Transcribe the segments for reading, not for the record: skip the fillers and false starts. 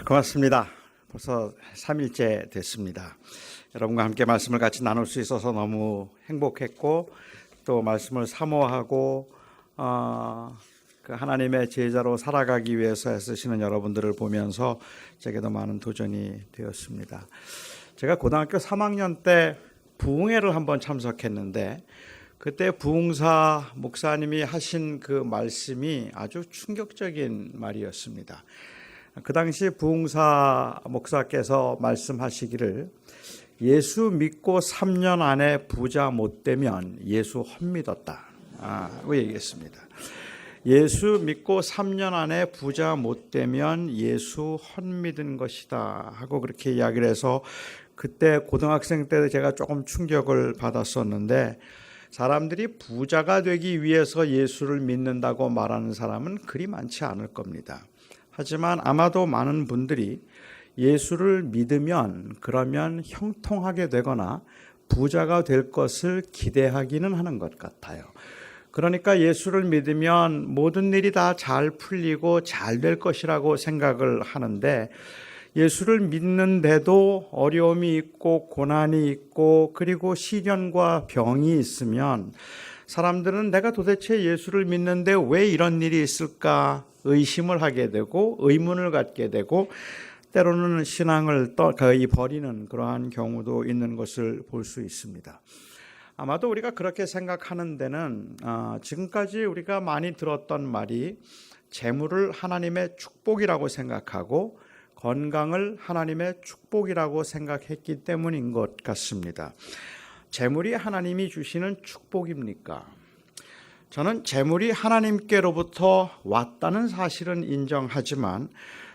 고맙습니다. 벌써 3일째 됐습니다. 여러분과 함께 말씀을 같이 나눌 수 있어서 너무 행복했고 또 말씀을 사모하고 그 하나님의 제자로 살아가기 위해서 애쓰시는 여러분들을 보면서 제게도 많은 도전이 되었습니다. 제가 고등학교 3학년 때 부흥회를 한번 참석했는데 그때 부흥사 목사님이 하신 그 말씀이 아주 충격적인 말이었습니다. 그 당시 부흥사 목사께서 말씀하시기를 예수 믿고 3년 안에 부자 못 되면 예수 헛믿었다. 그 얘기했습니다. 예수 믿고 3년 안에 부자 못 되면 예수 헛믿은 것이다 하고 그렇게 이야기를 해서 그때 고등학생 때 제가 조금 충격을 받았었는데 사람들이 부자가 되기 위해서 예수를 믿는다고 말하는 사람은 그리 많지 않을 겁니다. 하지만 아마도 많은 분들이 예수를 믿으면 그러면 형통하게 되거나 부자가 될 것을 기대하기는 하는 것 같아요. 그러니까 예수를 믿으면 모든 일이 다 잘 풀리고 잘 될 것이라고 생각을 하는데 예수를 믿는데도 어려움이 있고 고난이 있고 그리고 시련과 병이 있으면 사람들은 내가 도대체 예수를 믿는데 왜 이런 일이 있을까 의심을 하게 되고 의문을 갖게 되고 때로는 신앙을 거의 버리는 그러한 경우도 있는 것을 볼 수 있습니다. 아마도 우리가 그렇게 생각하는 데는 지금까지 우리가 많이 들었던 말이 재물을 하나님의 축복이라고 생각하고 건강을 하나님의 축복이라고 생각했기 때문인 것 같습니다. 재물이 하나님이 주시는 축복입니까? 저는 재물이 하나님께로부터 왔다는 사실은 인정하지만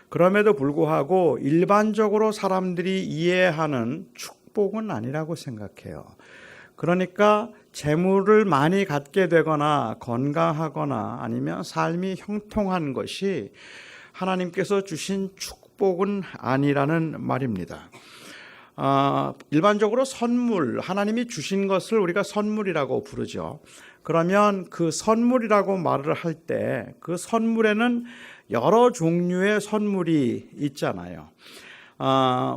그럼에도 불구하고 일반적으로 사람들이 이해하는 축복은 아니라고 생각해요. 그러니까 재물을 많이 갖게 되거나 건강하거나 아니면 삶이 형통한 것이 하나님께서 주신 축복은 아니라는 말입니다. 일반적으로 선물, 하나님이 주신 것을 우리가 선물이라고 부르죠. 그러면 그 선물이라고 말을 할 때 그 선물에는 여러 종류의 선물이 있잖아요.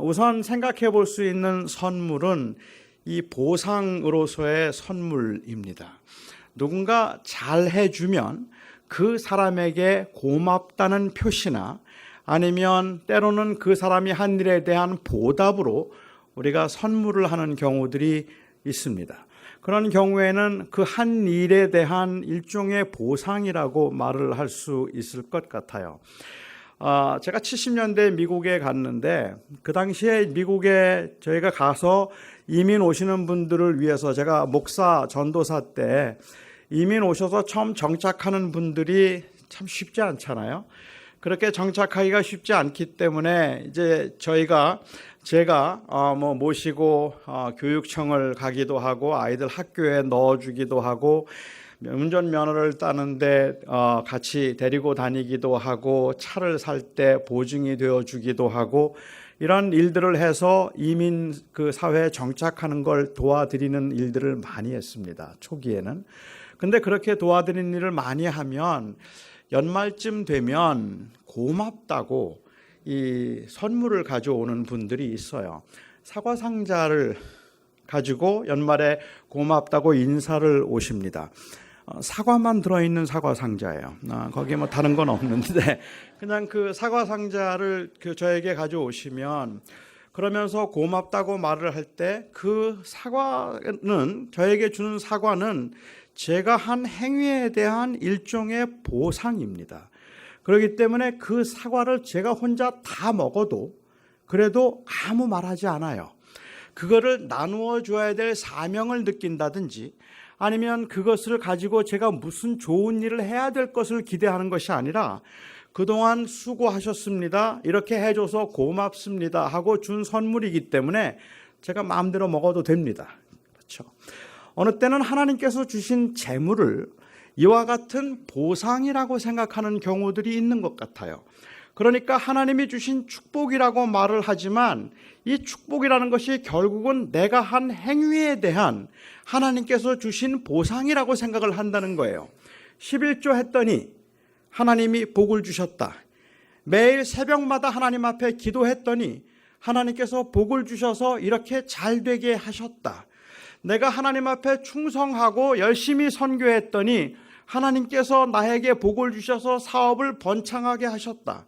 우선 생각해 볼 수 있는 선물은 이 보상으로서의 선물입니다. 누군가 잘 해주면 그 사람에게 고맙다는 표시나 아니면 때로는 그 사람이 한 일에 대한 보답으로 우리가 선물을 하는 경우들이 있습니다. 그런 경우에는 그 한 일에 대한 일종의 보상이라고 말을 할 수 있을 것 같아요. 제가 70년대 미국에 갔는데 그 당시에 미국에 저희가 가서 이민 오시는 분들을 위해서 제가 목사 전도사 때 이민 오셔서 처음 정착하는 분들이 참 쉽지 않잖아요. 그렇게 정착하기가 쉽지 않기 때문에 이제 제가 모시고 교육청을 가기도 하고 아이들 학교에 넣어주기도 하고 운전면허를 따는데 같이 데리고 다니기도 하고 차를 살 때 보증이 되어주기도 하고 이런 일들을 해서 이민 그 사회에 정착하는 걸 도와드리는 일들을 많이 했습니다. 초기에는. 근데 그렇게 도와드리는 일을 많이 하면 연말쯤 되면 고맙다고 이 선물을 가져오는 분들이 있어요. 사과 상자를 가지고 연말에 고맙다고 인사를 오십니다. 사과만 들어있는 사과 상자예요. 거기에 뭐 다른 건 없는데 그냥 그 사과 상자를 저에게 가져오시면 그러면서 고맙다고 말을 할 때 그 사과는 저에게 주는 사과는 제가 한 행위에 대한 일종의 보상입니다. 그렇기 때문에 그 사과를 제가 혼자 다 먹어도 그래도 아무 말하지 않아요. 그거를 나누어 줘야 될 사명을 느낀다든지 아니면 그것을 가지고 제가 무슨 좋은 일을 해야 될 것을 기대하는 것이 아니라 그동안 수고하셨습니다. 이렇게 해줘서 고맙습니다 하고 준 선물이기 때문에 제가 마음대로 먹어도 됩니다. 그렇죠? 어느 때는 하나님께서 주신 재물을 이와 같은 보상이라고 생각하는 경우들이 있는 것 같아요. 그러니까 하나님이 주신 축복이라고 말을 하지만 이 축복이라는 것이 결국은 내가 한 행위에 대한 하나님께서 주신 보상이라고 생각을 한다는 거예요. 11조 했더니 하나님이 복을 주셨다. 매일 새벽마다 하나님 앞에 기도했더니 하나님께서 복을 주셔서 이렇게 잘 되게 하셨다. 내가 하나님 앞에 충성하고 열심히 선교했더니 하나님께서 나에게 복을 주셔서 사업을 번창하게 하셨다.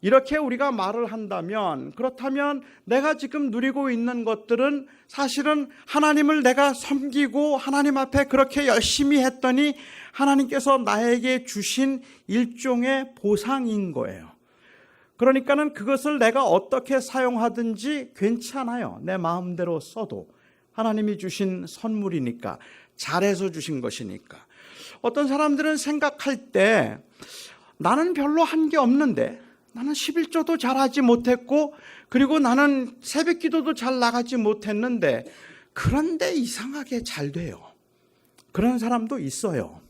이렇게 우리가 말을 한다면, 그렇다면 내가 지금 누리고 있는 것들은 사실은 하나님을 내가 섬기고 하나님 앞에 그렇게 열심히 했더니 하나님께서 나에게 주신 일종의 보상인 거예요. 그러니까는 그것을 내가 어떻게 사용하든지 괜찮아요. 내 마음대로 써도 하나님이 주신 선물이니까, 잘해서 주신 것이니까. 어떤 사람들은 생각할 때 나는 별로 한 게 없는데, 나는 11조도 잘하지 못했고, 그리고 나는 새벽 기도도 잘 나가지 못했는데, 그런데 이상하게 잘 돼요. 그런 사람도 있어요.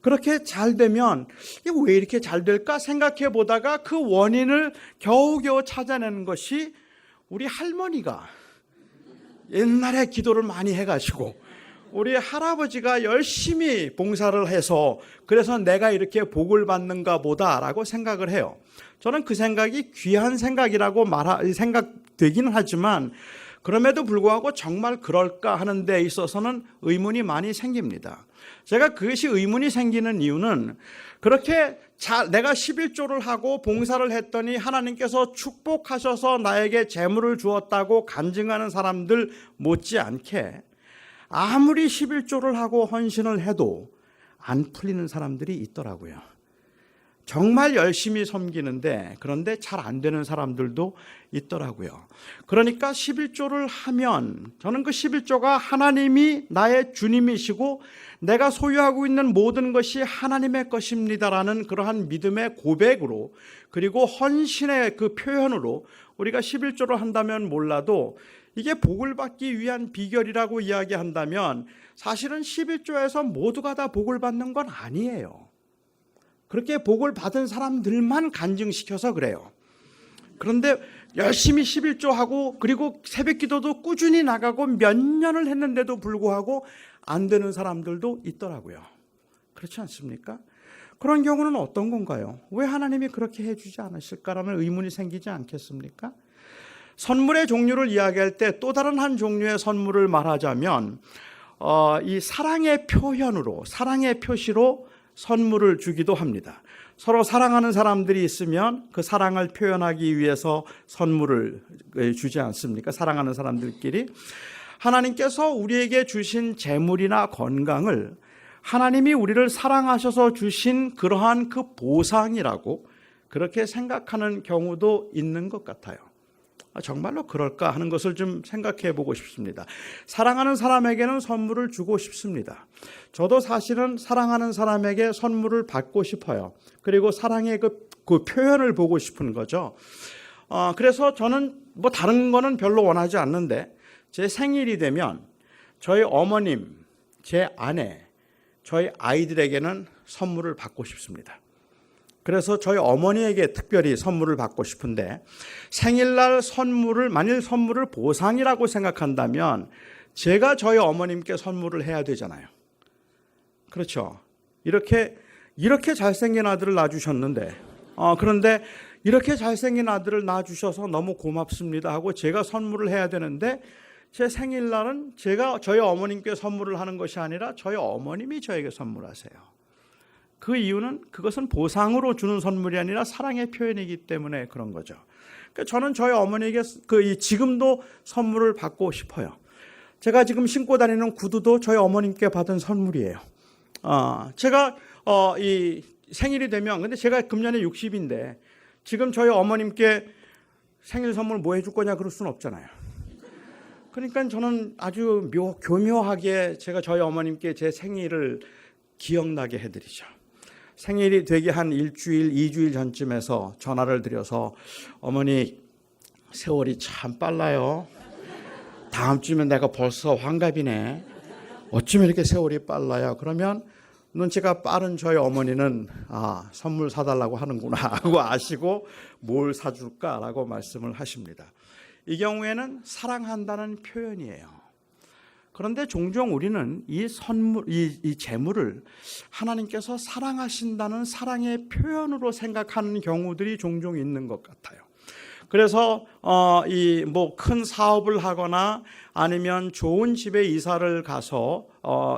그렇게 잘 되면 이게 왜 이렇게 잘 될까 생각해 보다가 그 원인을 겨우겨우 찾아내는 것이 우리 할머니가 옛날에 기도를 많이 해가지고 우리 할아버지가 열심히 봉사를 해서 그래서 내가 이렇게 복을 받는가 보다라고 생각을 해요. 저는 그 생각이 귀한 생각이라고 생각되기는 하지만 그럼에도 불구하고 정말 그럴까 하는 데 있어서는 의문이 많이 생깁니다. 제가 그것이 의문이 생기는 이유는 그렇게 내가 11조를 하고 봉사를 했더니 하나님께서 축복하셔서 나에게 재물을 주었다고 간증하는 사람들 못지않게 아무리 11조를 하고 헌신을 해도 안 풀리는 사람들이 있더라고요. 정말 열심히 섬기는데 그런데 잘 안 되는 사람들도 있더라고요. 그러니까 11조를 하면 저는 그 11조가 하나님이 나의 주님이시고 내가 소유하고 있는 모든 것이 하나님의 것입니다라는 그러한 믿음의 고백으로, 그리고 헌신의 그 표현으로 우리가 11조를 한다면 몰라도 이게 복을 받기 위한 비결이라고 이야기한다면 사실은 11조에서 모두가 다 복을 받는 건 아니에요. 그렇게 복을 받은 사람들만 간증시켜서 그래요. 그런데 열심히 11조 하고 그리고 새벽 기도도 꾸준히 나가고 몇 년을 했는데도 불구하고 안 되는 사람들도 있더라고요. 그렇지 않습니까? 그런 경우는 어떤 건가요? 왜 하나님이 그렇게 해주지 않으실까라는 의문이 생기지 않겠습니까? 선물의 종류를 이야기할 때 또 다른 한 종류의 선물을 말하자면 이 사랑의 표현으로, 사랑의 표시로 선물을 주기도 합니다. 서로 사랑하는 사람들이 있으면 그 사랑을 표현하기 위해서 선물을 주지 않습니까? 사랑하는 사람들끼리. 하나님께서 우리에게 주신 재물이나 건강을 하나님이 우리를 사랑하셔서 주신 그러한 그 보상이라고 그렇게 생각하는 경우도 있는 것 같아요. 정말로 그럴까 하는 것을 좀 생각해 보고 싶습니다. 사랑하는 사람에게는 선물을 주고 싶습니다. 저도 사실은 사랑하는 사람에게 선물을 받고 싶어요. 그리고 사랑의 그 표현을 보고 싶은 거죠. 그래서 저는 뭐 다른 거는 별로 원하지 않는데 제 생일이 되면 저희 어머님, 제 아내, 저희 아이들에게는 선물을 받고 싶습니다. 그래서 저희 어머니에게 특별히 선물을 받고 싶은데 생일날 선물을, 만일 선물을 보상이라고 생각한다면 제가 저희 어머님께 선물을 해야 되잖아요. 그렇죠. 이렇게 잘생긴 아들을 낳아주셨는데 그런데 이렇게 잘생긴 아들을 낳아주셔서 너무 고맙습니다 하고 제가 선물을 해야 되는데 제 생일날은 제가 저희 어머님께 선물을 하는 것이 아니라 저희 어머님이 저에게 선물하세요. 그 이유는 그것은 보상으로 주는 선물이 아니라 사랑의 표현이기 때문에 그런 거죠. 그러니까 저는 저희 어머니에게 지금도 선물을 받고 싶어요. 제가 지금 신고 다니는 구두도 저희 어머님께 받은 선물이에요. 제가 이 생일이 되면, 근데 제가 금년에 60인데 지금 저희 어머님께 생일 선물 뭐 해줄 거냐 그럴 수는 없잖아요. 그러니까 저는 아주 교묘하게 제가 저희 어머님께 제 생일을 기억나게 해드리죠. 생일이 되기 한 일주일, 2주일 전쯤에서 전화를 드려서 어머니 세월이 참 빨라요. 다음 주면 내가 벌써 환갑이네. 어쩌면 이렇게 세월이 빨라요. 그러면 눈치가 빠른 저희 어머니는 선물 사달라고 하는구나 하고 아시고 뭘 사줄까라고 말씀을 하십니다. 이 경우에는 사랑한다는 표현이에요. 그런데 종종 우리는 이 선물, 이 재물을 하나님께서 사랑하신다는 사랑의 표현으로 생각하는 경우들이 종종 있는 것 같아요. 그래서 이 뭐 큰 사업을 하거나 아니면 좋은 집에 이사를 가서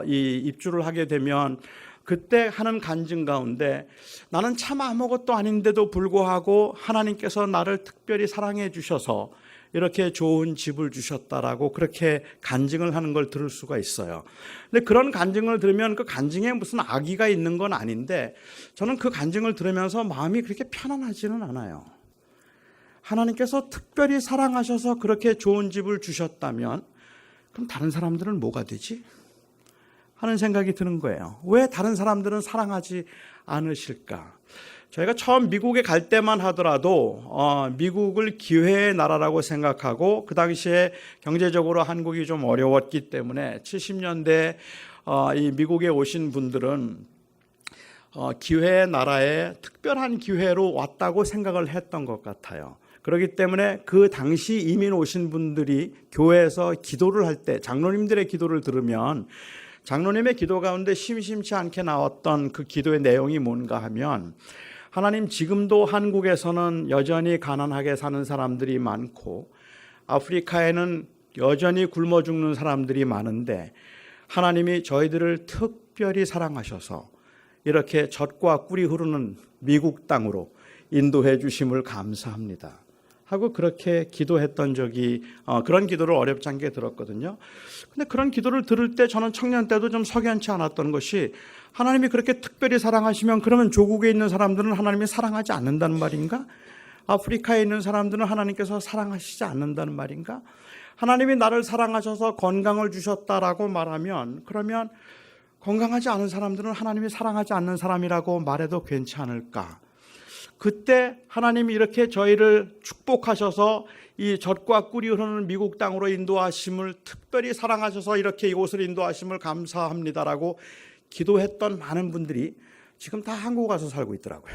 이 입주를 하게 되면 그때 하는 간증 가운데 나는 참 아무것도 아닌데도 불구하고 하나님께서 나를 특별히 사랑해 주셔서 이렇게 좋은 집을 주셨다라고 그렇게 간증을 하는 걸 들을 수가 있어요. 근데 그런 간증을 들으면 그 간증에 무슨 악의가 있는 건 아닌데 저는 그 간증을 들으면서 마음이 그렇게 편안하지는 않아요. 하나님께서 특별히 사랑하셔서 그렇게 좋은 집을 주셨다면 그럼 다른 사람들은 뭐가 되지? 하는 생각이 드는 거예요. 왜 다른 사람들은 사랑하지 않으실까? 저희가 처음 미국에 갈 때만 하더라도 미국을 기회의 나라라고 생각하고 그 당시에 경제적으로 한국이 좀 어려웠기 때문에 70년대 이 미국에 오신 분들은 기회의 나라에 특별한 기회로 왔다고 생각을 했던 것 같아요. 그렇기 때문에 그 당시 이민 오신 분들이 교회에서 기도를 할 때 장로님들의 기도를 들으면 장로님의 기도 가운데 심심치 않게 나왔던 그 기도의 내용이 뭔가 하면 하나님, 지금도 한국에서는 여전히 가난하게 사는 사람들이 많고 아프리카에는 여전히 굶어 죽는 사람들이 많은데 하나님이 저희들을 특별히 사랑하셔서 이렇게 젖과 꿀이 흐르는 미국 땅으로 인도해 주심을 감사합니다 하고 그렇게 기도했던 적이 그런 기도를 어렵지 않게 들었거든요. 근데 그런 기도를 들을 때 저는 청년 때도 좀 석연치 않았던 것이 하나님이 그렇게 특별히 사랑하시면 그러면 조국에 있는 사람들은 하나님이 사랑하지 않는다는 말인가? 아프리카에 있는 사람들은 하나님께서 사랑하시지 않는다는 말인가? 하나님이 나를 사랑하셔서 건강을 주셨다라고 말하면 그러면 건강하지 않은 사람들은 하나님이 사랑하지 않는 사람이라고 말해도 괜찮을까? 그때 하나님이 이렇게 저희를 축복하셔서 이 젖과 꿀이 흐르는 미국 땅으로 인도하심을 특별히 사랑하셔서 이렇게 이곳을 인도하심을 감사합니다라고 기도했던 많은 분들이 지금 다 한국 가서 살고 있더라고요.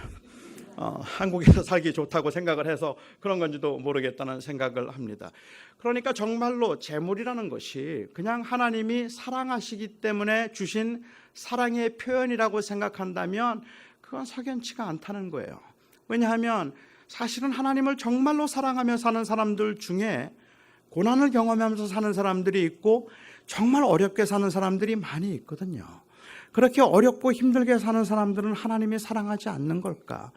한국에서 살기 좋다고 생각을 해서 그런 건지도 모르겠다는 생각을 합니다. 그러니까 정말로 재물이라는 것이 그냥 하나님이 사랑하시기 때문에 주신 사랑의 표현이라고 생각한다면 그건 석연치가 않다는 거예요. 왜냐하면 사실은 하나님을 정말로 사랑하며 사는 사람들 중에 고난을 경험하면서 사는 사람들이 있고 정말 어렵게 사는 사람들이 많이 있거든요. 그렇게 어렵고 힘들게 사는 사람들은 하나님이 사랑하지 않는 걸까?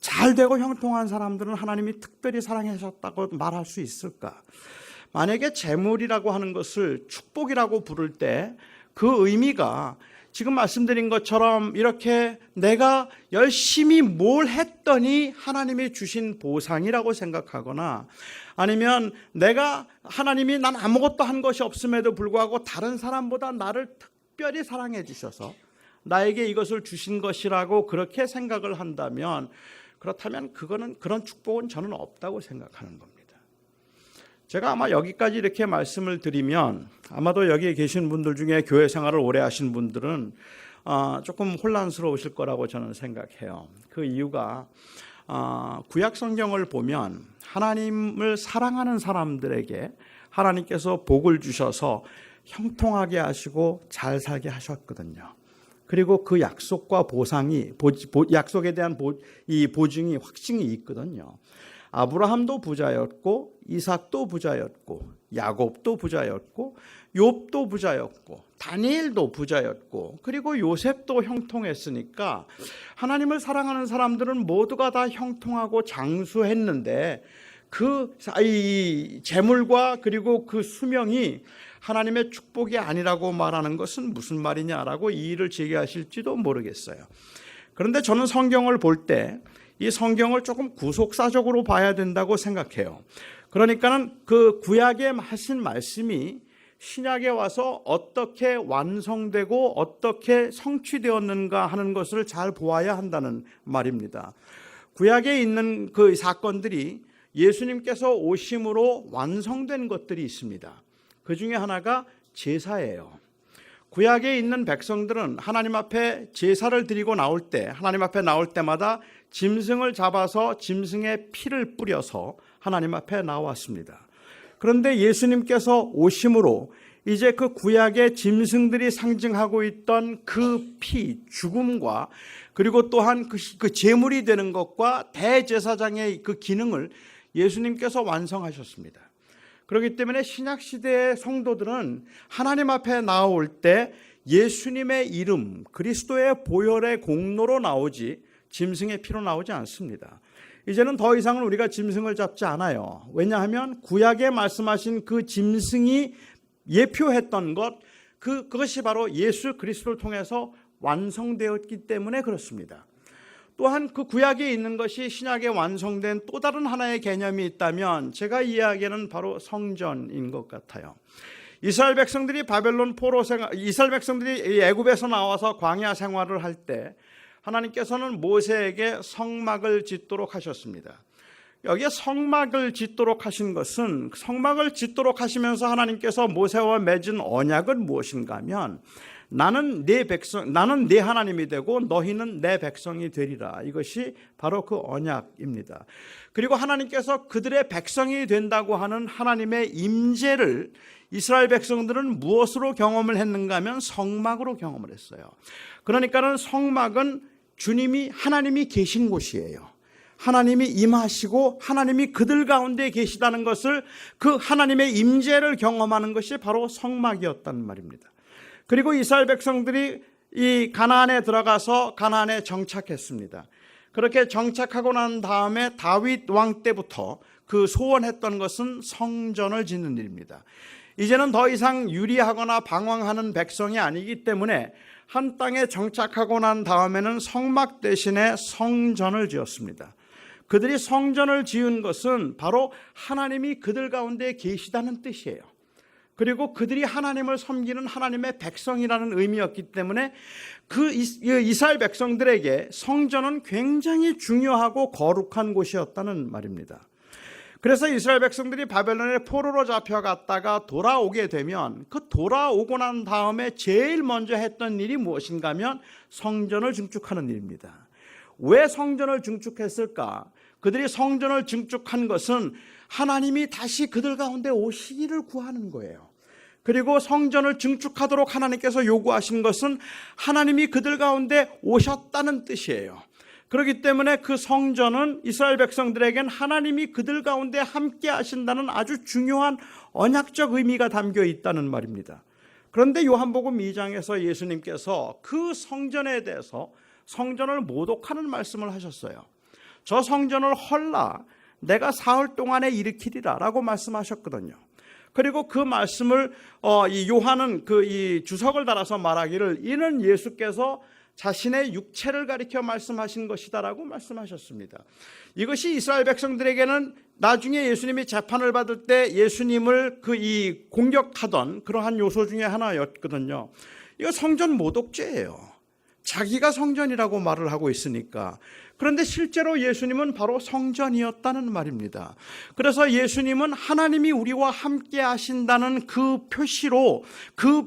잘 되고 형통한 사람들은 하나님이 특별히 사랑하셨다고 말할 수 있을까? 만약에 재물이라고 하는 것을 축복이라고 부를 때 그 의미가 지금 말씀드린 것처럼 이렇게 내가 열심히 뭘 했더니 하나님이 주신 보상이라고 생각하거나 아니면 내가 하나님이 난 아무것도 한 것이 없음에도 불구하고 다른 사람보다 나를 특별히 사랑해 주셔서 나에게 이것을 주신 것이라고 그렇게 생각을 한다면 그렇다면 그런 축복은 저는 없다고 생각하는 겁니다. 제가 아마 여기까지 이렇게 말씀을 드리면 아마도 여기에 계신 분들 중에 교회 생활을 오래 하신 분들은 조금 혼란스러우실 거라고 저는 생각해요. 그 이유가 구약 성경을 보면 하나님을 사랑하는 사람들에게 하나님께서 복을 주셔서 형통하게 하시고 잘 살게 하셨거든요. 그리고 그 약속과 보상이 약속에 대한 이 보증이 확증이 있거든요. 아브라함도 부자였고 이삭도 부자였고 야곱도 부자였고 욥도 부자였고 다니엘도 부자였고 그리고 요셉도 형통했으니까 하나님을 사랑하는 사람들은 모두가 다 형통하고 장수했는데 그 재물과 그리고 그 수명이 하나님의 축복이 아니라고 말하는 것은 무슨 말이냐라고 이의를 제기하실지도 모르겠어요. 그런데 저는 성경을 볼 때 이 성경을 조금 구속사적으로 봐야 된다고 생각해요. 그러니까는 그 구약에 하신 말씀이 신약에 와서 어떻게 완성되고 어떻게 성취되었는가 하는 것을 잘 보아야 한다는 말입니다. 구약에 있는 그 사건들이 예수님께서 오심으로 완성된 것들이 있습니다. 그 중에 하나가 제사예요. 구약에 있는 백성들은 하나님 앞에 제사를 드리고 나올 때 하나님 앞에 나올 때마다 짐승을 잡아서 짐승의 피를 뿌려서 하나님 앞에 나왔습니다. 그런데 예수님께서 오심으로 이제 그 구약의 짐승들이 상징하고 있던 그 피, 죽음과 그리고 또한 그 제물이 되는 것과 대제사장의 그 기능을 예수님께서 완성하셨습니다. 그렇기 때문에 신약시대의 성도들은 하나님 앞에 나올 때 예수님의 이름, 그리스도의 보혈의 공로로 나오지 짐승의 피로 나오지 않습니다. 이제는 더 이상은 우리가 짐승을 잡지 않아요. 왜냐하면 구약에 말씀하신 그 짐승이 예표했던 그것이 바로 예수 그리스도를 통해서 완성되었기 때문에 그렇습니다. 또한 그 구약에 있는 것이 신약에 완성된 또 다른 하나의 개념이 있다면 제가 이야기하는 바로 성전인 것 같아요. 이스라엘 백성들이 이스라엘 백성들이 애굽에서 나와서 광야 생활을 할 때 하나님께서는 모세에게 성막을 짓도록 하셨습니다. 여기에 성막을 짓도록 하신 것은 성막을 짓도록 하시면서 하나님께서 모세와 맺은 언약은 무엇인가 하면 나는 네 하나님이 되고 너희는 내 백성이 되리라. 이것이 바로 그 언약입니다. 그리고 하나님께서 그들의 백성이 된다고 하는 하나님의 임재를 이스라엘 백성들은 무엇으로 경험을 했는가 하면 성막으로 경험을 했어요. 그러니까는 성막은 하나님이 계신 곳이에요. 하나님이 임하시고 하나님이 그들 가운데 계시다는 것을 그 하나님의 임재를 경험하는 것이 바로 성막이었단 말입니다. 그리고 이스라엘 백성들이 이 가나안에 들어가서 가나안에 정착했습니다. 그렇게 정착하고 난 다음에 다윗 왕 때부터 그 소원했던 것은 성전을 짓는 일입니다. 이제는 더 이상 유리하거나 방황하는 백성이 아니기 때문에 한 땅에 정착하고 난 다음에는 성막 대신에 성전을 지었습니다. 그들이 성전을 지은 것은 바로 하나님이 그들 가운데 계시다는 뜻이에요. 그리고 그들이 하나님을 섬기는 하나님의 백성이라는 의미였기 때문에 그 이스라엘 백성들에게 성전은 굉장히 중요하고 거룩한 곳이었다는 말입니다. 그래서 이스라엘 백성들이 바벨론의 포로로 잡혀갔다가 돌아오게 되면 그 돌아오고 난 다음에 제일 먼저 했던 일이 무엇인가 하면 성전을 증축하는 일입니다. 왜 성전을 증축했을까? 그들이 성전을 증축한 것은 하나님이 다시 그들 가운데 오시기를 구하는 거예요. 그리고 성전을 증축하도록 하나님께서 요구하신 것은 하나님이 그들 가운데 오셨다는 뜻이에요. 그렇기 때문에 그 성전은 이스라엘 백성들에겐 하나님이 그들 가운데 함께 하신다는 아주 중요한 언약적 의미가 담겨 있다는 말입니다. 그런데 요한복음 2장에서 예수님께서 그 성전에 대해서 성전을 모독하는 말씀을 하셨어요. 저 성전을 헐라 내가 사흘 동안에 일으키리라 라고 말씀하셨거든요. 그리고 그 말씀을 이 요한은 이 주석을 달아서 말하기를 이는 예수께서 자신의 육체를 가리켜 말씀하신 것이다라고 말씀하셨습니다. 이것이 이스라엘 백성들에게는 나중에 예수님이 재판을 받을 때 예수님을 이 공격하던 그러한 요소 중에 하나였거든요. 이거 성전 모독죄예요. 자기가 성전이라고 말을 하고 있으니까. 그런데 실제로 예수님은 바로 성전이었다는 말입니다. 그래서 예수님은 하나님이 우리와 함께 하신다는 그 표시로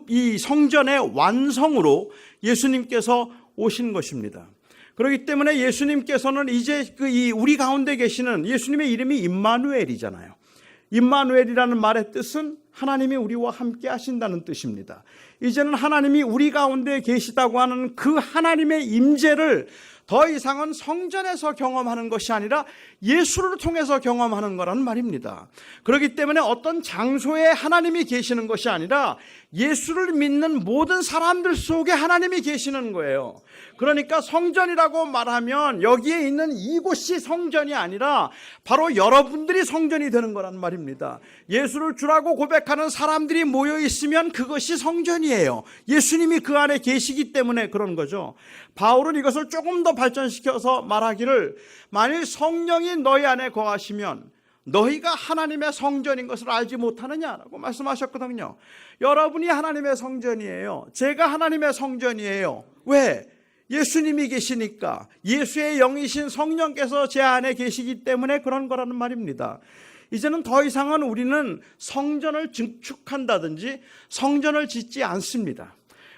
이 성전의 완성으로 예수님께서 오신 것입니다. 그렇기 때문에 예수님께서는 이제 우리 가운데 계시는 예수님의 이름이 임마누엘이잖아요. 임마누엘이라는 말의 뜻은 하나님이 우리와 함께 하신다는 뜻입니다. 이제는 하나님이 우리 가운데 계시다고 하는 그 하나님의 임재를 더 이상은 성전에서 경험하는 것이 아니라 예수를 통해서 경험하는 거라는 말입니다. 그렇기 때문에 어떤 장소에 하나님이 계시는 것이 아니라 예수를 믿는 모든 사람들 속에 하나님이 계시는 거예요. 그러니까 성전이라고 말하면 여기에 있는 이곳이 성전이 아니라 바로 여러분들이 성전이 되는 거란 말입니다. 예수를 주라고 고백하는 사람들이 모여 있으면 그것이 성전이에요. 예수님이 그 안에 계시기 때문에 그런 거죠. 바울은 이것을 조금 더 발전시켜서 말하기를 만일 성령이 너희 안에 거하시면 너희가 하나님의 성전인 것을 알지 못하느냐라고 말씀하셨거든요. 여러분이 하나님의 성전이에요. 제가 하나님의 성전이에요. 왜? 예수님이 계시니까. 예수의 영이신 성령께서 제 안에 계시기 때문에 그런 거라는 말입니다. 이제는 더 이상은 우리는 성전을 증축한다든지 성전을 짓지 않습니다.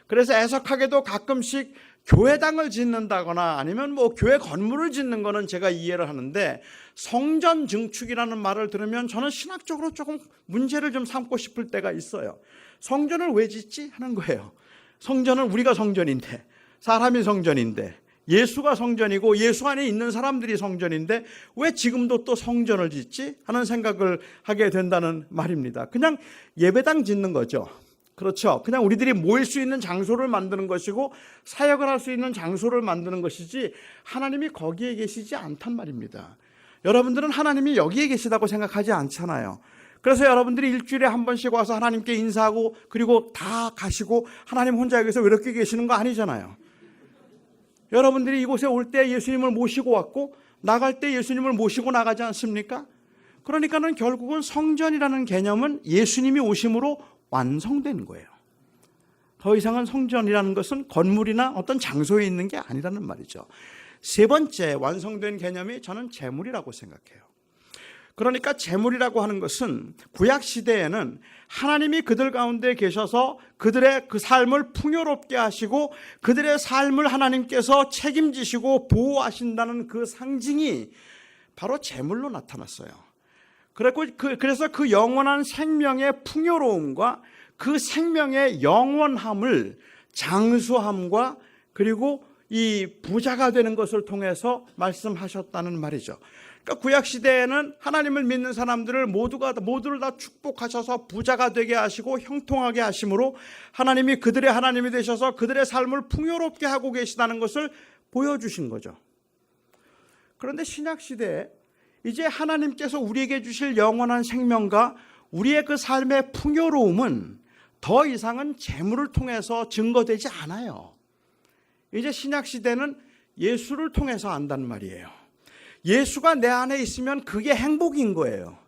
그래서 애석하게도 가끔씩 교회당을 짓는다거나 아니면 뭐 교회 건물을 짓는 거는 제가 이해를 하는데, 성전 증축이라는 말을 들으면 저는 신학적으로 조금 문제를 좀 삼고 싶을 때가 있어요. 성전을 왜 짓지? 하는 거예요. 성전은 우리가 성전인데, 사람이 성전인데, 예수가 성전이고 예수 안에 있는 사람들이 성전인데 왜 지금도 또 성전을 짓지? 하는 생각을 하게 된다는 말입니다. 그냥 예배당 짓는 거죠. 그렇죠. 그냥 우리들이 모일 수 있는 장소를 만드는 것이고 사역을 할 수 있는 장소를 만드는 것이지 하나님이 거기에 계시지 않단 말입니다. 여러분들은 하나님이 여기에 계시다고 생각하지 않잖아요. 그래서 여러분들이 일주일에 한 번씩 와서 하나님께 인사하고 그리고 다 가시고 하나님 혼자 여기서 외롭게 계시는 거 아니잖아요. 여러분들이 이곳에 올 때 예수님을 모시고 왔고 나갈 때 예수님을 모시고 나가지 않습니까? 그러니까는 결국은 성전이라는 개념은 예수님이 오심으로 완성된 거예요. 더 이상은 성전이라는 것은 건물이나 어떤 장소에 있는 게 아니라는 말이죠. 세 번째 완성된 개념이 저는 재물이라고 생각해요. 그러니까 재물이라고 하는 것은 구약 시대에는 하나님이 그들 가운데 계셔서 그들의 그 삶을 풍요롭게 하시고 그들의 삶을 하나님께서 책임지시고 보호하신다는 그 상징이 바로 재물로 나타났어요. 그래서 그 영원한 생명의 풍요로움과 그 생명의 영원함을 장수함과 그리고 이 부자가 되는 것을 통해서 말씀하셨다는 말이죠. 그러니까 구약 시대에는 하나님을 믿는 사람들을 모두를 다 축복하셔서 부자가 되게 하시고 형통하게 하심으로 하나님이 그들의 하나님이 되셔서 그들의 삶을 풍요롭게 하고 계시다는 것을 보여주신 거죠. 그런데 신약 시대에 이제 하나님께서 우리에게 주실 영원한 생명과 우리의 그 삶의 풍요로움은 더 이상은 재물을 통해서 증거되지 않아요. 이제 신약 시대는 예수를 통해서 안단 말이에요. 예수가 내 안에 있으면 그게 행복인 거예요.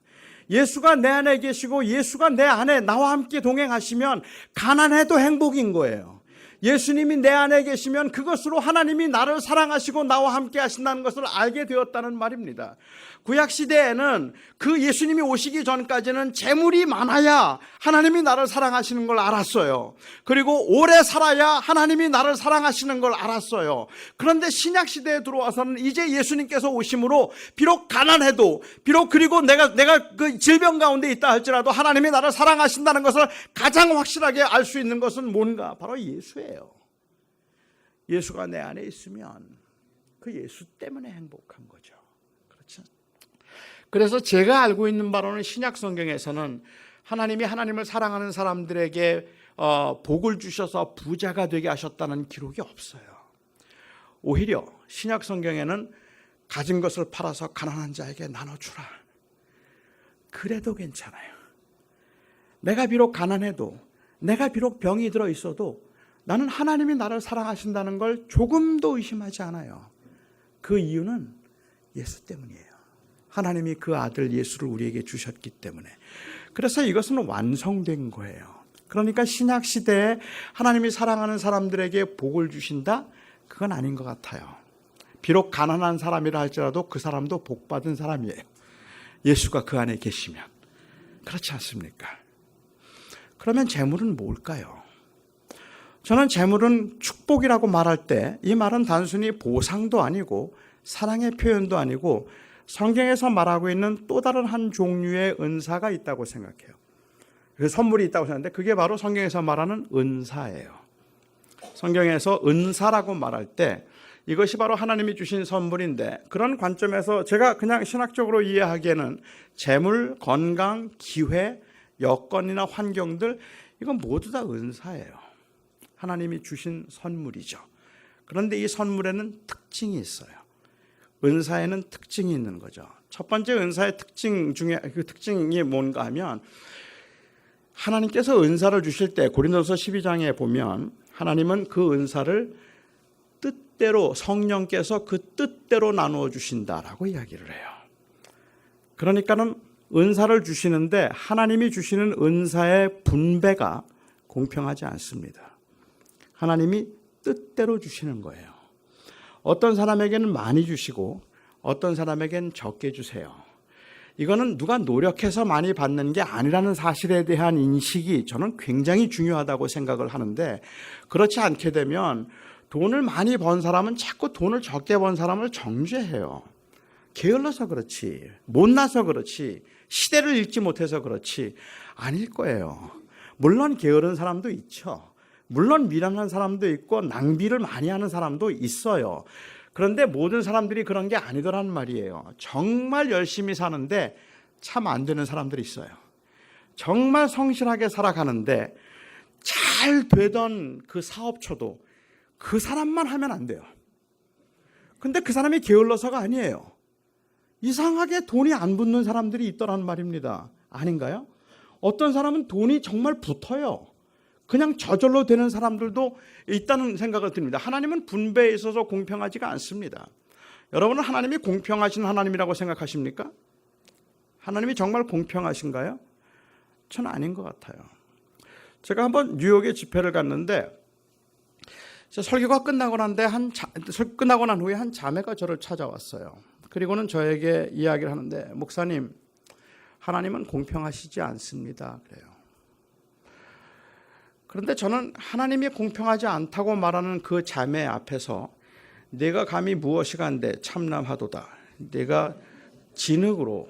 예수가 내 안에 계시고 예수가 내 안에 나와 함께 동행하시면 가난해도 행복인 거예요. 예수님이 내 안에 계시면 그것으로 하나님이 나를 사랑하시고 나와 함께 하신다는 것을 알게 되었다는 말입니다. 구약 시대에는 그 예수님이 오시기 전까지는 재물이 많아야 하나님이 나를 사랑하시는 걸 알았어요. 그리고 오래 살아야 하나님이 나를 사랑하시는 걸 알았어요. 그런데 신약 시대에 들어와서는 이제 예수님께서 오심으로 비록 가난해도 비록 그리고 내가 그 질병 가운데 있다 할지라도 하나님이 나를 사랑하신다는 것을 가장 확실하게 알 수 있는 것은 뭔가? 바로 예수예요. 예수가 내 안에 있으면 그 예수 때문에 행복한 거죠. 그렇죠? 그래서 제가 알고 있는 바로는 신약 성경에서는 하나님이 하나님을 사랑하는 사람들에게 복을 주셔서 부자가 되게 하셨다는 기록이 없어요. 오히려 신약 성경에는 가진 것을 팔아서 가난한 자에게 나눠주라. 그래도 괜찮아요. 내가 비록 가난해도 내가 비록 병이 들어 있어도 나는 하나님이 나를 사랑하신다는 걸 조금도 의심하지 않아요. 그 이유는 예수 때문이에요. 하나님이 그 아들 예수를 우리에게 주셨기 때문에. 그래서 이것은 완성된 거예요. 그러니까 신약 시대에 하나님이 사랑하는 사람들에게 복을 주신다? 그건 아닌 것 같아요. 비록 가난한 사람이라 할지라도 그 사람도 복 받은 사람이에요. 예수가 그 안에 계시면. 그렇지 않습니까? 그러면 재물은 뭘까요? 저는 재물은 축복이라고 말할 때 이 말은 단순히 보상도 아니고 사랑의 표현도 아니고 성경에서 말하고 있는 또 다른 한 종류의 은사가 있다고 생각해요. 그래서 선물이 있다고 생각하는데 그게 바로 성경에서 말하는 은사예요. 성경에서 은사라고 말할 때 이것이 바로 하나님이 주신 선물인데 그런 관점에서 제가 그냥 신학적으로 이해하기에는 재물, 건강, 기회, 여건이나 환경들 이건 모두 다 은사예요. 하나님이 주신 선물이죠. 그런데 이 선물에는 특징이 있어요. 은사에는 특징이 있는 거죠. 첫 번째 은사의 특징 중에 그 특징이 뭔가 하면 하나님께서 은사를 주실 때 고린도서 12장에 보면 하나님은 그 은사를 뜻대로 성령께서 그 뜻대로 나누어 주신다라고 이야기를 해요. 그러니까는 은사를 주시는데 하나님이 주시는 은사의 분배가 공평하지 않습니다. 하나님이 뜻대로 주시는 거예요. 어떤 사람에게는 많이 주시고 어떤 사람에게는 적게 주세요. 이거는 누가 노력해서 많이 받는 게 아니라는 사실에 대한 인식이 저는 굉장히 중요하다고 생각을 하는데 그렇지 않게 되면 돈을 많이 번 사람은 자꾸 돈을 적게 번 사람을 정죄해요. 게을러서 그렇지, 못나서 그렇지, 시대를 읽지 못해서 그렇지 아닐 거예요. 물론 게으른 사람도 있죠. 물론 미련한 사람도 있고 낭비를 많이 하는 사람도 있어요. 그런데 모든 사람들이 그런 게 아니더란 말이에요. 정말 열심히 사는데 참 안 되는 사람들이 있어요. 정말 성실하게 살아가는데 잘 되던 그 사업초도 그 사람만 하면 안 돼요. 근데 그 사람이 게을러서가 아니에요. 이상하게 돈이 안 붙는 사람들이 있더란 말입니다. 아닌가요? 어떤 사람은 돈이 정말 붙어요. 그냥 저절로 되는 사람들도 있다는 생각을 듭니다. 하나님은 분배에 있어서 공평하지가 않습니다. 여러분은 하나님이 공평하신 하나님이라고 생각하십니까? 하나님이 정말 공평하신가요? 저는 아닌 것 같아요. 제가 한번 뉴욕에 집회를 갔는데 설교가 끝나고 난 후에 한 자매가 저를 찾아왔어요. 그리고는 저에게 이야기를 하는데, 목사님, 하나님은 공평하시지 않습니다. 그래요. 그런데 저는 하나님이 공평하지 않다고 말하는 그 자매 앞에서 내가 감히 무엇이간데 참남하도다. 내가 진흙으로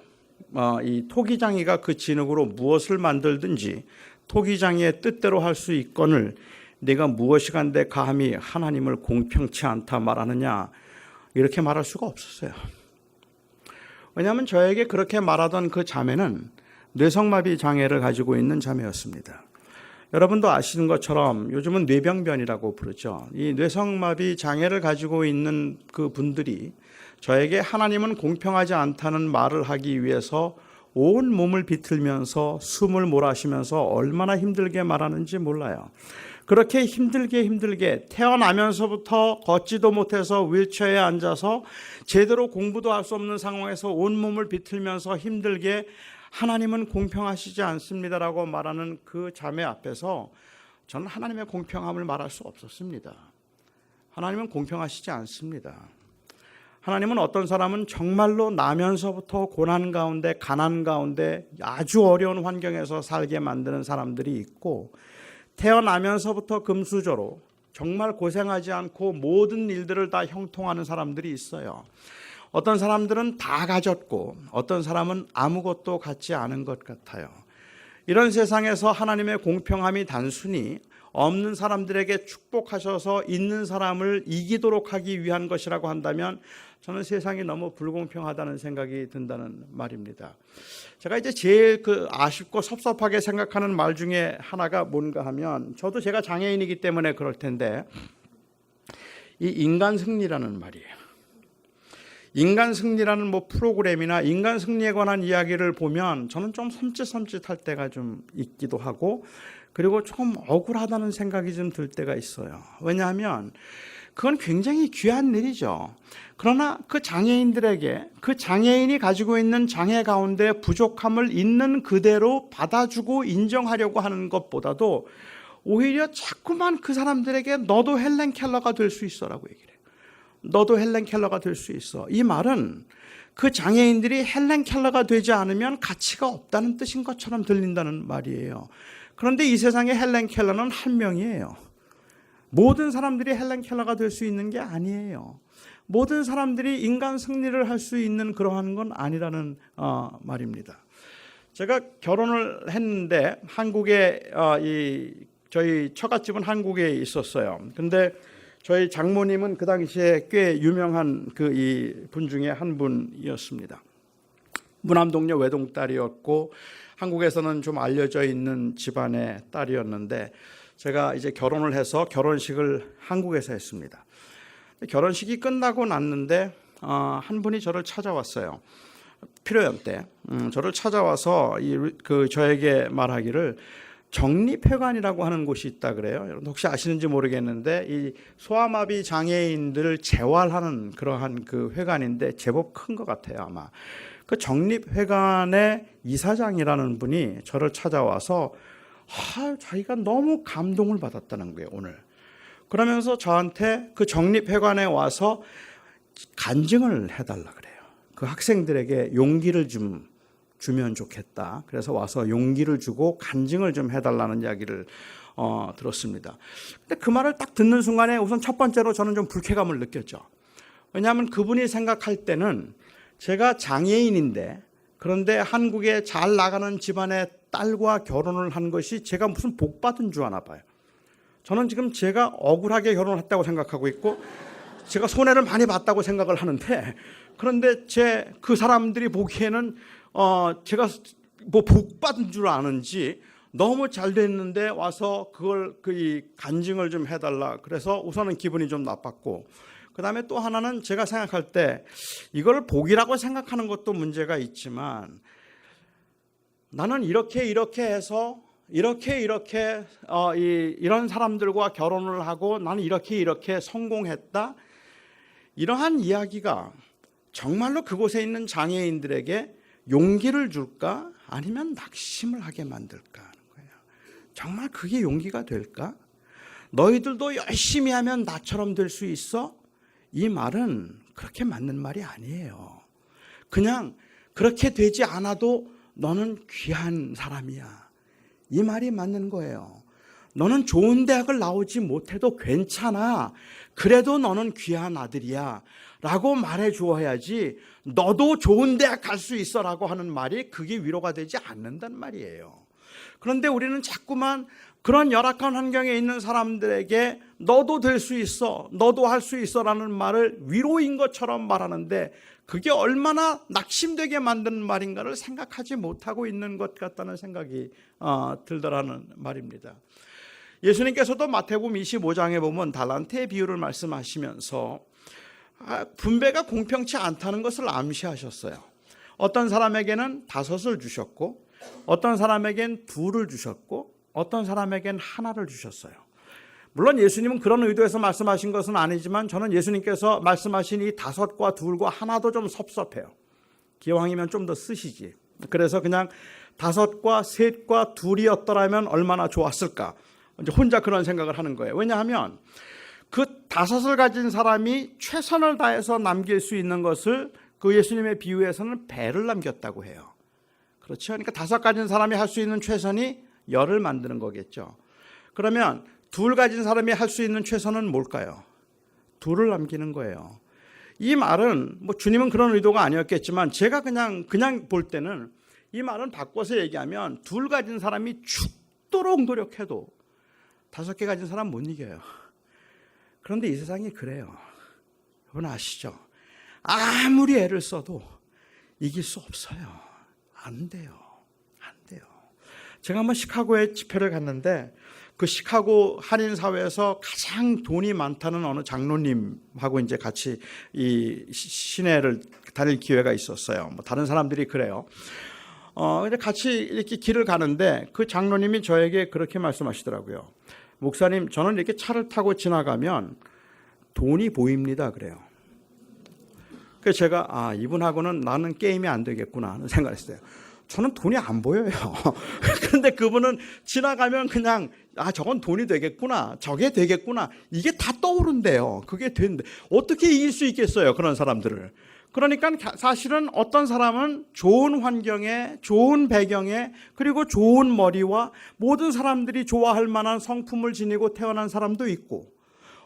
이 토기장이가 그 진흙으로 무엇을 만들든지 토기장이의 뜻대로 할 수 있거늘 내가 무엇이간데 감히 하나님을 공평치 않다 말하느냐, 이렇게 말할 수가 없었어요. 왜냐하면 저에게 그렇게 말하던 그 자매는 뇌성마비 장애를 가지고 있는 자매였습니다. 여러분도 아시는 것처럼 요즘은 뇌병변이라고 부르죠. 이 뇌성마비 장애를 가지고 있는 그 분들이 저에게 하나님은 공평하지 않다는 말을 하기 위해서 온 몸을 비틀면서 숨을 몰아쉬면서 얼마나 힘들게 말하는지 몰라요. 그렇게 힘들게 태어나면서부터 걷지도 못해서 휠체어에 앉아서 제대로 공부도 할 수 없는 상황에서 온몸을 비틀면서 힘들게 하나님은 공평하시지 않습니다라고 말하는 그 자매 앞에서 저는 하나님의 공평함을 말할 수 없었습니다. 하나님은 공평하시지 않습니다. 하나님은 어떤 사람은 정말로 나면서부터 고난 가운데, 가난 가운데 아주 어려운 환경에서 살게 만드는 사람들이 있고, 태어나면서부터 금수저로 정말 고생하지 않고 모든 일들을 다 형통하는 사람들이 있어요. 어떤 사람들은 다 가졌고 어떤 사람은 아무것도 갖지 않은 것 같아요. 이런 세상에서 하나님의 공평함이 단순히 없는 사람들에게 축복하셔서 있는 사람을 이기도록 하기 위한 것이라고 한다면 저는 세상이 너무 불공평하다는 생각이 든다는 말입니다. 제가 이제 제일 아쉽고 섭섭하게 생각하는 말 중에 하나가 뭔가 하면, 저도 제가 장애인이기 때문에 그럴 텐데, 이 인간 승리라는 말이에요. 인간 승리라는 프로그램이나 인간 승리에 관한 이야기를 보면 저는 좀 섬찟할 때가 좀 있기도 하고, 그리고 좀 억울하다는 생각이 좀 들 때가 있어요. 왜냐하면 그건 굉장히 귀한 일이죠. 그러나 그 장애인들에게 그 장애인이 가지고 있는 장애 가운데 부족함을 있는 그대로 받아주고 인정하려고 하는 것보다도 오히려 자꾸만 그 사람들에게 너도 헬렌 켈러가 될 수 있어라고 얘기를 해요. 너도 헬렌 켈러가 될 수 있어. 이 말은 그 장애인들이 헬렌 켈러가 되지 않으면 가치가 없다는 뜻인 것처럼 들린다는 말이에요. 그런데 이 세상에 헬렌 켈러는 한 명이에요. 모든 사람들이 헬렌 켈러가 될 수 있는 게 아니에요. 모든 사람들이 인간 승리를 할 수 있는 그러한 건 아니라는 말입니다. 제가 결혼을 했는데 한국에 저희 처갓집은 한국에 있었어요. 근데 저희 장모님은 그 당시에 꽤 유명한 이 분 중에 한 분이었습니다. 무남동녀 외동딸이었고 한국에서는 좀 알려져 있는 집안의 딸이었는데, 제가 이제 결혼을 해서 결혼식을 한국에서 했습니다. 결혼식이 끝나고 났는데 한 분이 저를 찾아왔어요. 피로연 때 저를 찾아와서 저에게 말하기를 정립회관이라고 하는 곳이 있다 그래요. 여러분 혹시 아시는지 모르겠는데 이 소아마비 장애인들을 재활하는 그러한 그 회관인데 제법 큰 것 같아요 아마. 그 정립회관의 이사장이라는 분이 저를 찾아와서 자기가 너무 감동을 받았다는 거예요 오늘. 그러면서 저한테 그 정립회관에 와서 간증을 해달라 그래요. 그 학생들에게 용기를 좀 주면 좋겠다. 그래서 와서 용기를 주고 간증을 좀 해달라는 이야기를 들었습니다. 근데 그 말을 딱 듣는 순간에 우선 첫 번째로 저는 좀 불쾌감을 느꼈죠. 왜냐하면 그분이 생각할 때는 제가 장애인인데, 그런데 한국에 잘 나가는 집안의 딸과 결혼을 한 것이 제가 무슨 복 받은 줄 아나 봐요. 저는 지금 제가 억울하게 결혼을 했다고 생각하고 있고 제가 손해를 많이 봤다고 생각을 하는데, 그런데 그 사람들이 보기에는 제가 뭐 복 받은 줄 아는지 너무 잘 됐는데 와서 그걸 간증을 좀 해달라. 그래서 우선은 기분이 좀 나빴고, 그 다음에 또 하나는 제가 생각할 때 이걸 복이라고 생각하는 것도 문제가 있지만, 나는 이렇게 해서 이런 사람들과 결혼을 하고 나는 이렇게 성공했다, 이러한 이야기가 정말로 그곳에 있는 장애인들에게 용기를 줄까 아니면 낙심을 하게 만들까 하는 거예요. 정말 그게 용기가 될까? 너희들도 열심히 하면 나처럼 될 수 있어? 이 말은 그렇게 맞는 말이 아니에요. 그냥 그렇게 되지 않아도 너는 귀한 사람이야, 이 말이 맞는 거예요. 너는 좋은 대학을 나오지 못해도 괜찮아, 그래도 너는 귀한 아들이야 라고 말해 주어야지, 너도 좋은 대학 갈 수 있어 라고 하는 말이 그게 위로가 되지 않는단 말이에요. 그런데 우리는 자꾸만 그런 열악한 환경에 있는 사람들에게 너도 될 수 있어, 너도 할 수 있어 라는 말을 위로인 것처럼 말하는데, 그게 얼마나 낙심되게 만드는 말인가를 생각하지 못하고 있는 것 같다는 생각이 들더라는 말입니다. 예수님께서도 마태복음 25장에 보면 달란트의 비유를 말씀하시면서 분배가 공평치 않다는 것을 암시하셨어요. 어떤 사람에게는 5을 주셨고, 어떤 사람에게는 2를 주셨고, 어떤 사람에게는 1를 주셨어요. 물론 예수님은 그런 의도에서 말씀하신 것은 아니지만, 저는 예수님께서 말씀하신 이 5과 2과 1도 좀 섭섭해요. 기왕이면 좀 더 쓰시지. 그래서 그냥 5과 3과 2이었더라면 얼마나 좋았을까, 이제 혼자 그런 생각을 하는 거예요. 왜냐하면 그 5을 가진 사람이 최선을 다해서 남길 수 있는 것을 그 예수님의 비유에서는 배를 남겼다고 해요. 그렇죠? 그러니까 5 가진 사람이 할 수 있는 최선이 10을 만드는 거겠죠. 그러면 2 가진 사람이 할 수 있는 최선은 뭘까요? 2를 남기는 거예요. 이 말은 뭐 주님은 그런 의도가 아니었겠지만, 제가 그냥 볼 때는 이 말은 바꿔서 얘기하면 2 가진 사람이 죽도록 노력해도 5개 가진 사람 못 이겨요. 그런데 이 세상이 그래요. 여러분 아시죠? 아무리 애를 써도 이길 수 없어요. 안 돼요. 제가 한번 시카고에 집회를 갔는데, 그 시카고 한인 사회에서 가장 돈이 많다는 어느 장로님하고 이제 같이 이 시내를 다닐 기회가 있었어요. 뭐 다른 사람들이 그래요. 근데 같이 이렇게 길을 가는데 그 장로님이 저에게 그렇게 말씀하시더라고요. 목사님, 저는 이렇게 차를 타고 지나가면 돈이 보입니다, 그래요. 그래서 제가 이분하고는 나는 게임이 안 되겠구나 하는 생각을 했어요. 저는 돈이 안 보여요. 그런데 그분은 지나가면 그냥 저건 돈이 되겠구나, 저게 되겠구나, 이게 다 떠오른대요. 그게 되는데 어떻게 이길 수 있겠어요, 그런 사람들을. 그러니까 사실은 어떤 사람은 좋은 환경에, 좋은 배경에, 그리고 좋은 머리와 모든 사람들이 좋아할 만한 성품을 지니고 태어난 사람도 있고,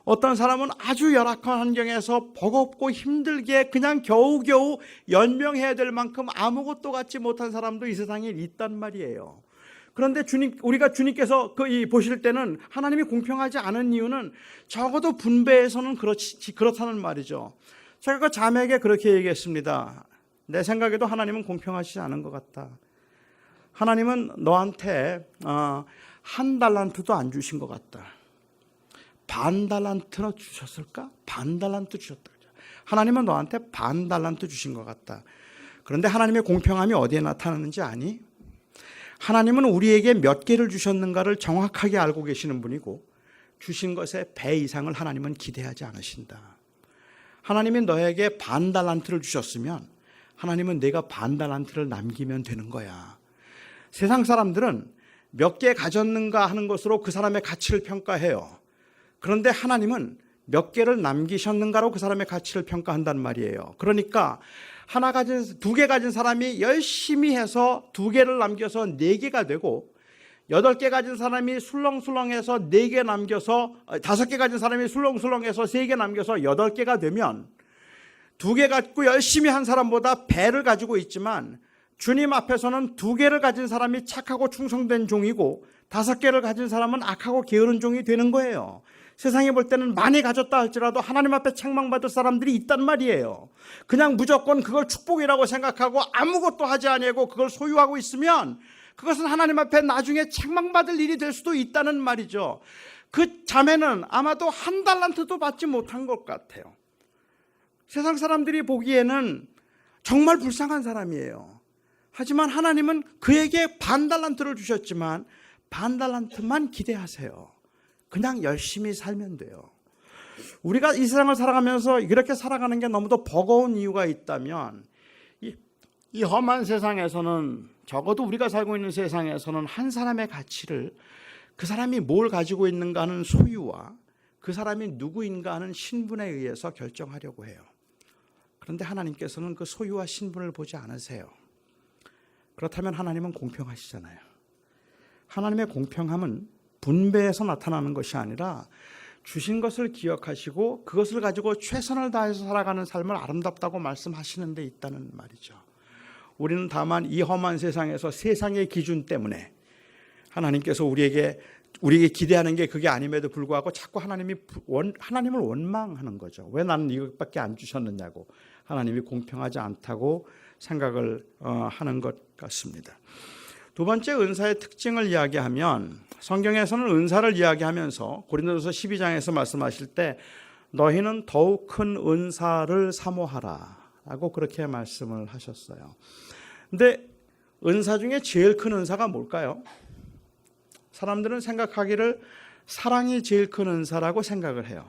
어떤 사람은 아주 열악한 환경에서 버겁고 힘들게 그냥 겨우겨우 연명해야 될 만큼 아무것도 갖지 못한 사람도 이 세상에 있단 말이에요. 그런데 우리가 주님께서 보실 때는 하나님이 공평하지 않은 이유는 적어도 분배에서는 그렇다는 말이죠. 제가 그 자매에게 그렇게 얘기했습니다. 내 생각에도 하나님은 공평하지 않은 것 같다. 하나님은 너한테 1달란트도 안 주신 것 같다. 반달란트나 주셨을까? 반달란트 주셨다. 하나님은 너한테 반달란트 주신 것 같다. 그런데 하나님의 공평함이 어디에 나타나는지 아니? 하나님은 우리에게 몇 개를 주셨는가를 정확하게 알고 계시는 분이고, 주신 것의 배 이상을 하나님은 기대하지 않으신다. 하나님이 너에게 반달란트를 주셨으면 하나님은 내가 반달란트를 남기면 되는 거야. 세상 사람들은 몇 개 가졌는가 하는 것으로 그 사람의 가치를 평가해요. 그런데 하나님은 몇 개를 남기셨는가로 그 사람의 가치를 평가한단 말이에요. 그러니까 두 개 가진 사람이 열심히 해서 2개를 남겨서 4개가 되고 8개 가진 사람이 술렁술렁해서 4개 남겨서 5개 가진 사람이 술렁술렁해서 3개 남겨서 8개가 되면 2개 갖고 열심히 한 사람보다 배를 가지고 있지만 주님 앞에서는 2개를 가진 사람이 착하고 충성된 종이고 5개를 가진 사람은 악하고 게으른 종이 되는 거예요. 세상에 볼 때는 많이 가졌다 할지라도 하나님 앞에 책망받을 사람들이 있단 말이에요. 그냥 무조건 그걸 축복이라고 생각하고 아무것도 하지 아니하고 그걸 소유하고 있으면 그것은 하나님 앞에 나중에 책망받을 일이 될 수도 있다는 말이죠. 그 자매는 아마도 1달란트도 받지 못한 것 같아요. 세상 사람들이 보기에는 정말 불쌍한 사람이에요. 하지만 하나님은 그에게 1달란트를 주셨지만 1달란트만 기대하세요. 그냥 열심히 살면 돼요. 우리가 이 세상을 살아가면서 이렇게 살아가는 게 너무도 버거운 이유가 있다면 이 험한 세상에서는 적어도 우리가 살고 있는 세상에서는 한 사람의 가치를 그 사람이 뭘 가지고 있는가 하는 소유와 그 사람이 누구인가 하는 신분에 의해서 결정하려고 해요. 그런데 하나님께서는 그 소유와 신분을 보지 않으세요. 그렇다면 하나님은 공평하시잖아요. 하나님의 공평함은 분배해서 나타나는 것이 아니라 주신 것을 기억하시고 그것을 가지고 최선을 다해서 살아가는 삶을 아름답다고 말씀하시는 데 있다는 말이죠. 우리는 다만 이 험한 세상에서 세상의 기준 때문에 하나님께서 우리에게 기대하는 게 그게 아님에도 불구하고 자꾸 하나님을 원망하는 거죠. 왜 나는 이것밖에 안 주셨느냐고, 하나님이 공평하지 않다고 생각을 하는 것 같습니다. 두 번째 은사의 특징을 이야기하면 성경에서는 은사를 이야기하면서 고린도전서 12장에서 말씀하실 때 너희는 더욱 큰 은사를 사모하라 라고 그렇게 말씀을 하셨어요. 근데 은사 중에 제일 큰 은사가 뭘까요? 사람들은 생각하기를 사랑이 제일 큰 은사라고 생각을 해요.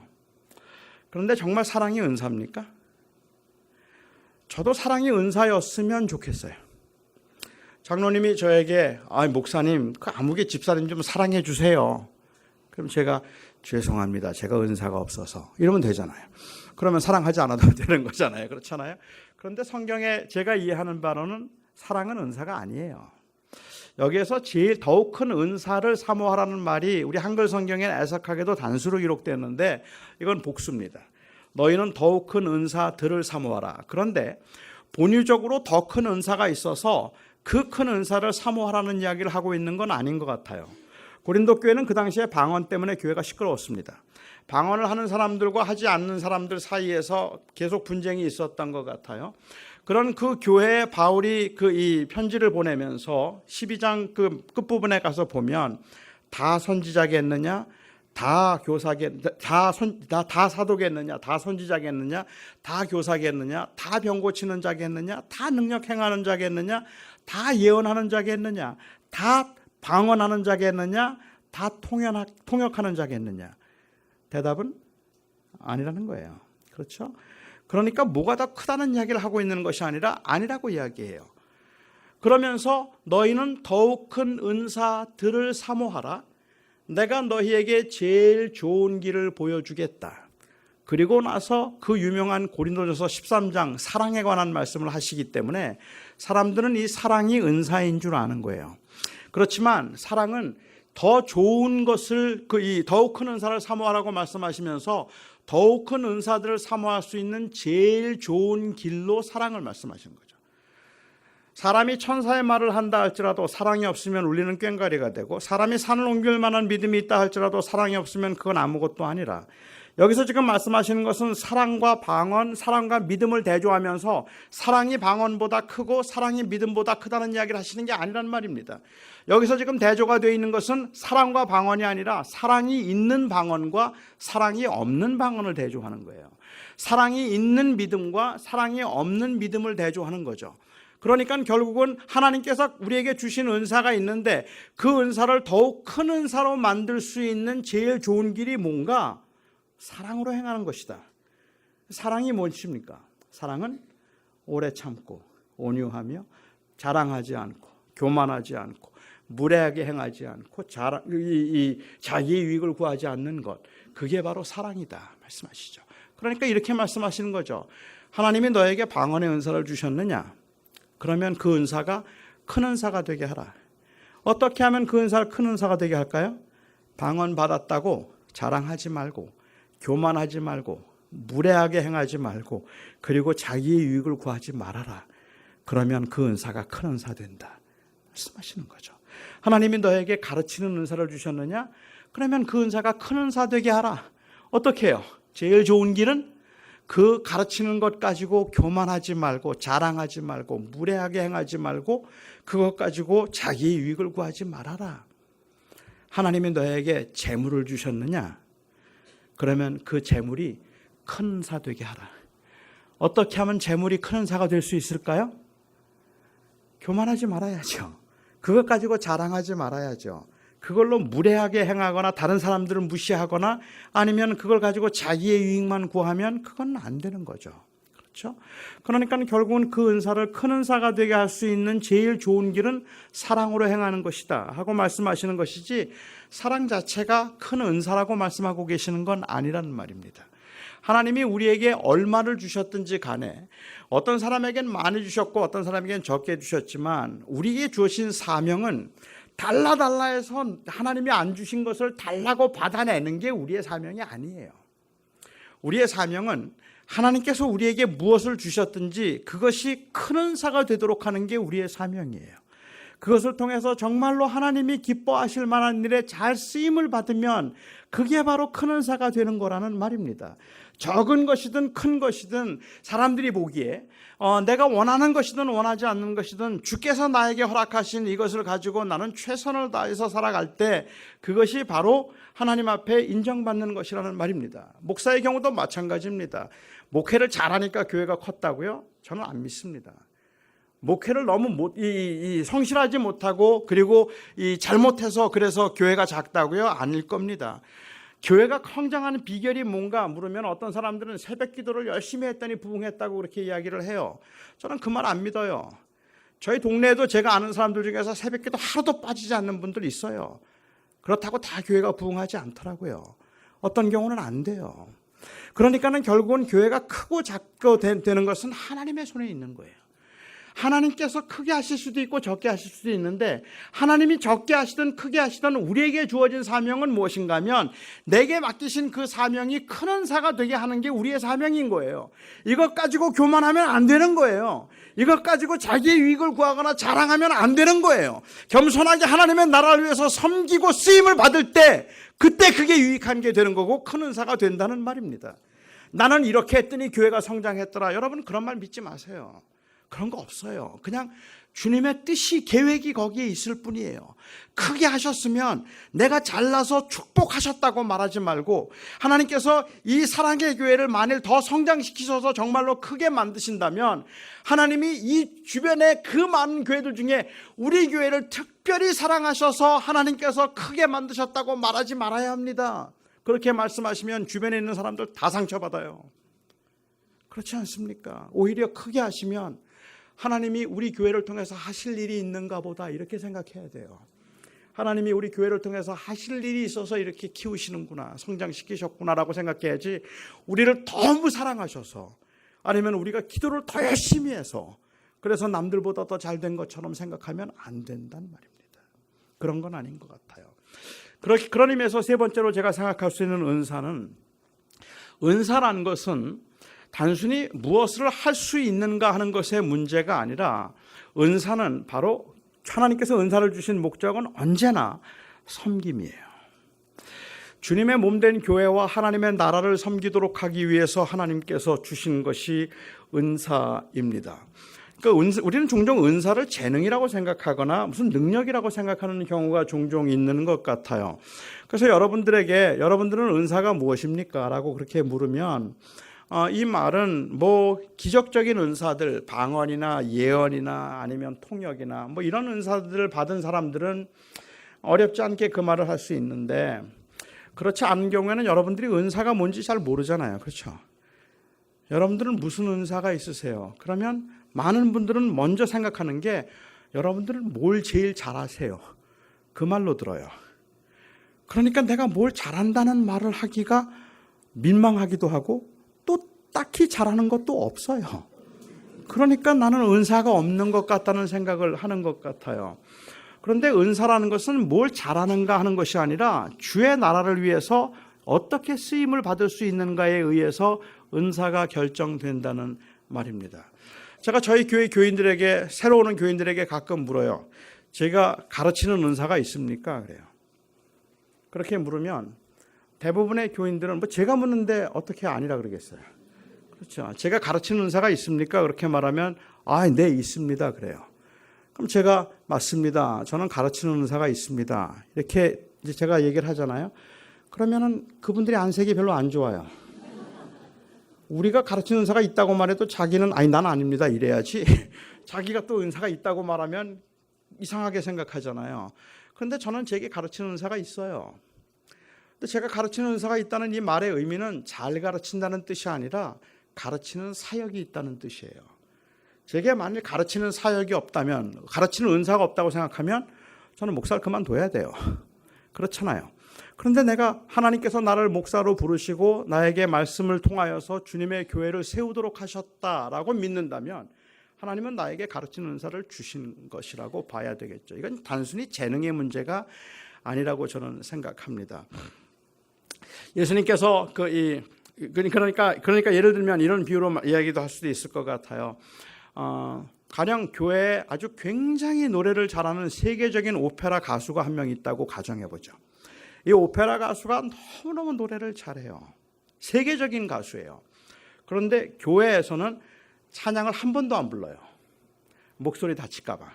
그런데 정말 사랑이 은사입니까? 저도 사랑이 은사였으면 좋겠어요. 장로님이 저에게 목사님 그 아무개 집사님 좀 사랑해 주세요. 그럼 제가 죄송합니다. 제가 은사가 없어서 이러면 되잖아요. 그러면 사랑하지 않아도 되는 거잖아요. 그렇잖아요. 그런데 성경에 제가 이해하는 바로는 사랑은 은사가 아니에요. 여기에서 제일 더욱 큰 은사를 사모하라는 말이 우리 한글 성경에 애석하게도 단수로 기록되었는데 이건 복수입니다. 너희는 더욱 큰 은사들을 사모하라. 그런데 본유적으로 더 큰 은사가 있어서 그 큰 은사를 사모하라는 이야기를 하고 있는 건 아닌 것 같아요. 고린도 교회는 그 당시에 방언 때문에 교회가 시끄러웠습니다. 방언을 하는 사람들과 하지 않는 사람들 사이에서 계속 분쟁이 있었던 것 같아요. 그런 그 교회에 바울이 이 편지를 보내면서 12장 그 끝부분에 가서 보면 다 선지자겠느냐, 다 사도겠느냐, 다 선지자겠느냐, 다 교사겠느냐, 다 병 고치는 자겠느냐, 다 능력 행하는 자겠느냐, 다 예언하는 자겠느냐, 다 방언하는 자겠느냐, 다 통역하는 자겠느냐. 대답은 아니라는 거예요. 그렇죠? 그러니까 뭐가 더 크다는 이야기를 하고 있는 것이 아니라 아니라고 이야기해요. 그러면서 너희는 더욱 큰 은사들을 사모하라. 내가 너희에게 제일 좋은 길을 보여주겠다. 그리고 나서 그 유명한 고린도전서 13장 사랑에 관한 말씀을 하시기 때문에 사람들은 이 사랑이 은사인 줄 아는 거예요. 그렇지만 사랑은 더 좋은 것을 이 더욱 큰 은사를 사모하라고 말씀하시면서 더욱 큰 은사들을 사모할 수 있는 제일 좋은 길로 사랑을 말씀하시는 거죠. 사람이 천사의 말을 한다 할지라도 사랑이 없으면 울리는 꽹과리가 되고 사람이 산을 옮길 만한 믿음이 있다 할지라도 사랑이 없으면 그건 아무것도 아니라 여기서 지금 말씀하시는 것은 사랑과 방언, 사랑과 믿음을 대조하면서 사랑이 방언보다 크고 사랑이 믿음보다 크다는 이야기를 하시는 게 아니란 말입니다. 여기서 지금 대조가 되어 있는 것은 사랑과 방언이 아니라 사랑이 있는 방언과 사랑이 없는 방언을 대조하는 거예요. 사랑이 있는 믿음과 사랑이 없는 믿음을 대조하는 거죠. 그러니까 결국은 하나님께서 우리에게 주신 은사가 있는데 그 은사를 더욱 큰 은사로 만들 수 있는 제일 좋은 길이 뭔가? 사랑으로 행하는 것이다. 사랑이 무엇입니까? 사랑은 오래 참고 온유하며 자랑하지 않고 교만하지 않고 무례하게 행하지 않고 자기의 유익을 구하지 않는 것, 그게 바로 사랑이다 말씀하시죠. 그러니까 이렇게 말씀하시는 거죠. 하나님이 너에게 방언의 은사를 주셨느냐? 그러면 그 은사가 큰 은사가 되게 하라. 어떻게 하면 그 은사를 큰 은사가 되게 할까요? 방언 받았다고 자랑하지 말고, 교만하지 말고, 무례하게 행하지 말고, 그리고 자기의 유익을 구하지 말아라. 그러면 그 은사가 큰 은사 된다 말씀하시는 거죠. 하나님이 너에게 가르치는 은사를 주셨느냐? 그러면 그 은사가 큰 은사 되게 하라. 어떻게 해요? 제일 좋은 길은 그 가르치는 것 가지고 교만하지 말고, 자랑하지 말고, 무례하게 행하지 말고, 그것 가지고 자기의 유익을 구하지 말아라. 하나님이 너에게 재물을 주셨느냐? 그러면 그 재물이 큰 은사 되게 하라. 어떻게 하면 재물이 큰 은사가 될 수 있을까요? 교만하지 말아야죠. 그것 가지고 자랑하지 말아야죠. 그걸로 무례하게 행하거나 다른 사람들을 무시하거나 아니면 그걸 가지고 자기의 유익만 구하면 그건 안 되는 거죠. 그렇죠? 그러니까 결국은 그 은사를 큰 은사가 되게 할 수 있는 제일 좋은 길은 사랑으로 행하는 것이다 하고 말씀하시는 것이지, 사랑 자체가 큰 은사라고 말씀하고 계시는 건 아니라는 말입니다. 하나님이 우리에게 얼마를 주셨든지 간에 어떤 사람에겐 많이 주셨고 어떤 사람에겐 적게 주셨지만 우리에게 주신 사명은 달라 해서 하나님이 안 주신 것을 달라고 받아내는 게 우리의 사명이 아니에요. 우리의 사명은 하나님께서 우리에게 무엇을 주셨든지 그것이 큰 은사가 되도록 하는 게 우리의 사명이에요. 그것을 통해서 정말로 하나님이 기뻐하실 만한 일에 잘 쓰임을 받으면 그게 바로 큰 은사가 되는 거라는 말입니다. 적은 것이든 큰 것이든 사람들이 보기에 내가 원하는 것이든 원하지 않는 것이든 주께서 나에게 허락하신 이것을 가지고 나는 최선을 다해서 살아갈 때 그것이 바로 하나님 앞에 인정받는 것이라는 말입니다. 목사의 경우도 마찬가지입니다. 목회를 잘하니까 교회가 컸다고요? 저는 안 믿습니다. 목회를 너무 성실하지 못하고 그리고 잘못해서 그래서 교회가 작다고요? 아닐 겁니다. 교회가 성장하는 비결이 뭔가 물으면 어떤 사람들은 새벽 기도를 열심히 했더니 부흥했다고 그렇게 이야기를 해요. 저는 그 말 안 믿어요. 저희 동네에도 제가 아는 사람들 중에서 새벽 기도 하루도 빠지지 않는 분들 있어요. 그렇다고 다 교회가 부흥하지 않더라고요. 어떤 경우는 안 돼요. 그러니까는 결국은 교회가 크고 작고 되는 것은 하나님의 손에 있는 거예요. 하나님께서 크게 하실 수도 있고 적게 하실 수도 있는데 하나님이 적게 하시든 크게 하시든 우리에게 주어진 사명은 무엇인가 하면 내게 맡기신 그 사명이 큰 은사가 되게 하는 게 우리의 사명인 거예요. 이것 가지고 교만하면 안 되는 거예요. 이것 가지고 자기의 유익을 구하거나 자랑하면 안 되는 거예요. 겸손하게 하나님의 나라를 위해서 섬기고 쓰임을 받을 때 그때 그게 유익한 게 되는 거고 큰 은사가 된다는 말입니다. 나는 이렇게 했더니 교회가 성장했더라. 여러분 그런 말 믿지 마세요. 그런 거 없어요. 그냥 주님의 뜻이 계획이 거기에 있을 뿐이에요. 크게 하셨으면 내가 잘나서 축복하셨다고 말하지 말고 하나님께서 이 사랑의 교회를 만일 더 성장시키셔서 정말로 크게 만드신다면 하나님이 이 주변의 그 많은 교회들 중에 우리 교회를 특별히 사랑하셔서 하나님께서 크게 만드셨다고 말하지 말아야 합니다. 그렇게 말씀하시면 주변에 있는 사람들 다 상처받아요. 그렇지 않습니까? 오히려 크게 하시면 하나님이 우리 교회를 통해서 하실 일이 있는가 보다 이렇게 생각해야 돼요. 하나님이 우리 교회를 통해서 하실 일이 있어서 이렇게 키우시는구나, 성장시키셨구나라고 생각해야지 우리를 너무 사랑하셔서 아니면 우리가 기도를 더 열심히 해서 그래서 남들보다 더 잘된 것처럼 생각하면 안 된단 말입니다. 그런 건 아닌 것 같아요. 그런 의미에서 세 번째로 제가 생각할 수 있는 은사란 것은 단순히 무엇을 할 수 있는가 하는 것의 문제가 아니라 은사는 바로 하나님께서 은사를 주신 목적은 언제나 섬김이에요. 주님의 몸된 교회와 하나님의 나라를 섬기도록 하기 위해서 하나님께서 주신 것이 은사입니다. 그러니까 우리는 종종 은사를 재능이라고 생각하거나 무슨 능력이라고 생각하는 경우가 종종 있는 것 같아요. 그래서 여러분들은 은사가 무엇입니까? 라고 그렇게 물으면 이 말은 기적적인 은사들, 방언이나 예언이나 아니면 통역이나 이런 은사들을 받은 사람들은 어렵지 않게 그 말을 할 수 있는데 그렇지 않은 경우에는 여러분들이 은사가 뭔지 잘 모르잖아요. 그렇죠? 여러분들은 무슨 은사가 있으세요? 그러면 많은 분들은 먼저 생각하는 게 여러분들은 뭘 제일 잘하세요? 그 말로 들어요. 그러니까 내가 뭘 잘한다는 말을 하기가 민망하기도 하고 또 딱히 잘하는 것도 없어요. 그러니까 나는 은사가 없는 것 같다는 생각을 하는 것 같아요. 그런데 은사라는 것은 뭘 잘하는가 하는 것이 아니라 주의 나라를 위해서 어떻게 쓰임을 받을 수 있는가에 의해서 은사가 결정된다는 말입니다. 제가 저희 교회 교인들에게, 새로 오는 교인들에게 가끔 물어요. 제가 가르치는 은사가 있습니까? 그래요. 그렇게 물으면 대부분의 교인들은 뭐 제가 묻는데 어떻게 아니라 그러겠어요. 그렇죠. 제가 가르치는 은사가 있습니까? 그렇게 말하면 네, 있습니다. 그래요. 그럼 제가 맞습니다. 저는 가르치는 은사가 있습니다. 이렇게 이제 제가 얘기를 하잖아요. 그러면은 그분들의 안색이 별로 안 좋아요. 우리가 가르치는 은사가 있다고 말해도 자기는 난 아닙니다. 이래야지. 자기가 또 은사가 있다고 말하면 이상하게 생각하잖아요. 그런데 저는 제게 가르치는 은사가 있어요. 근데 제가 가르치는 은사가 있다는 이 말의 의미는 잘 가르친다는 뜻이 아니라 가르치는 사역이 있다는 뜻이에요. 제게 만일 가르치는 사역이 없다면, 가르치는 은사가 없다고 생각하면 저는 목사를 그만둬야 돼요. 그렇잖아요. 그런데 내가 하나님께서 나를 목사로 부르시고 나에게 말씀을 통하여서 주님의 교회를 세우도록 하셨다라고 믿는다면 하나님은 나에게 가르치는 은사를 주신 것이라고 봐야 되겠죠. 이건 단순히 재능의 문제가 아니라고 저는 생각합니다. 예수님께서 그러니까 예를 들면 이런 비유로 이야기도 할 수도 있을 것 같아요. 가령 교회에 아주 굉장히 노래를 잘하는 세계적인 오페라 가수가 한 명 있다고 가정해 보죠. 이 오페라 가수가 너무너무 노래를 잘해요. 세계적인 가수예요. 그런데 교회에서는 찬양을 한 번도 안 불러요. 목소리 다칠까 봐.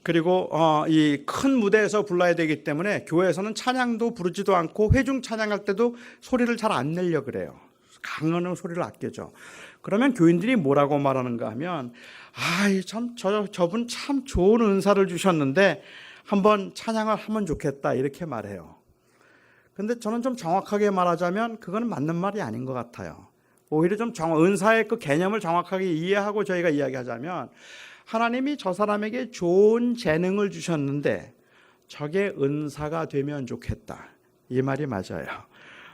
그리고 이 큰 무대에서 불러야 되기 때문에 교회에서는 찬양도 부르지도 않고 회중 찬양할 때도 소리를 잘 안 내려 그래요. 강하는 소리를 아껴줘. 그러면 교인들이 뭐라고 말하는가 하면 저분 참 좋은 은사를 주셨는데 한번 찬양을 하면 좋겠다 이렇게 말해요. 근데 저는 좀 정확하게 말하자면 그거는 맞는 말이 아닌 것 같아요. 오히려 좀 은사의 그 개념을 정확하게 이해하고 저희가 이야기하자면 하나님이 저 사람에게 좋은 재능을 주셨는데 저게 은사가 되면 좋겠다. 이 말이 맞아요.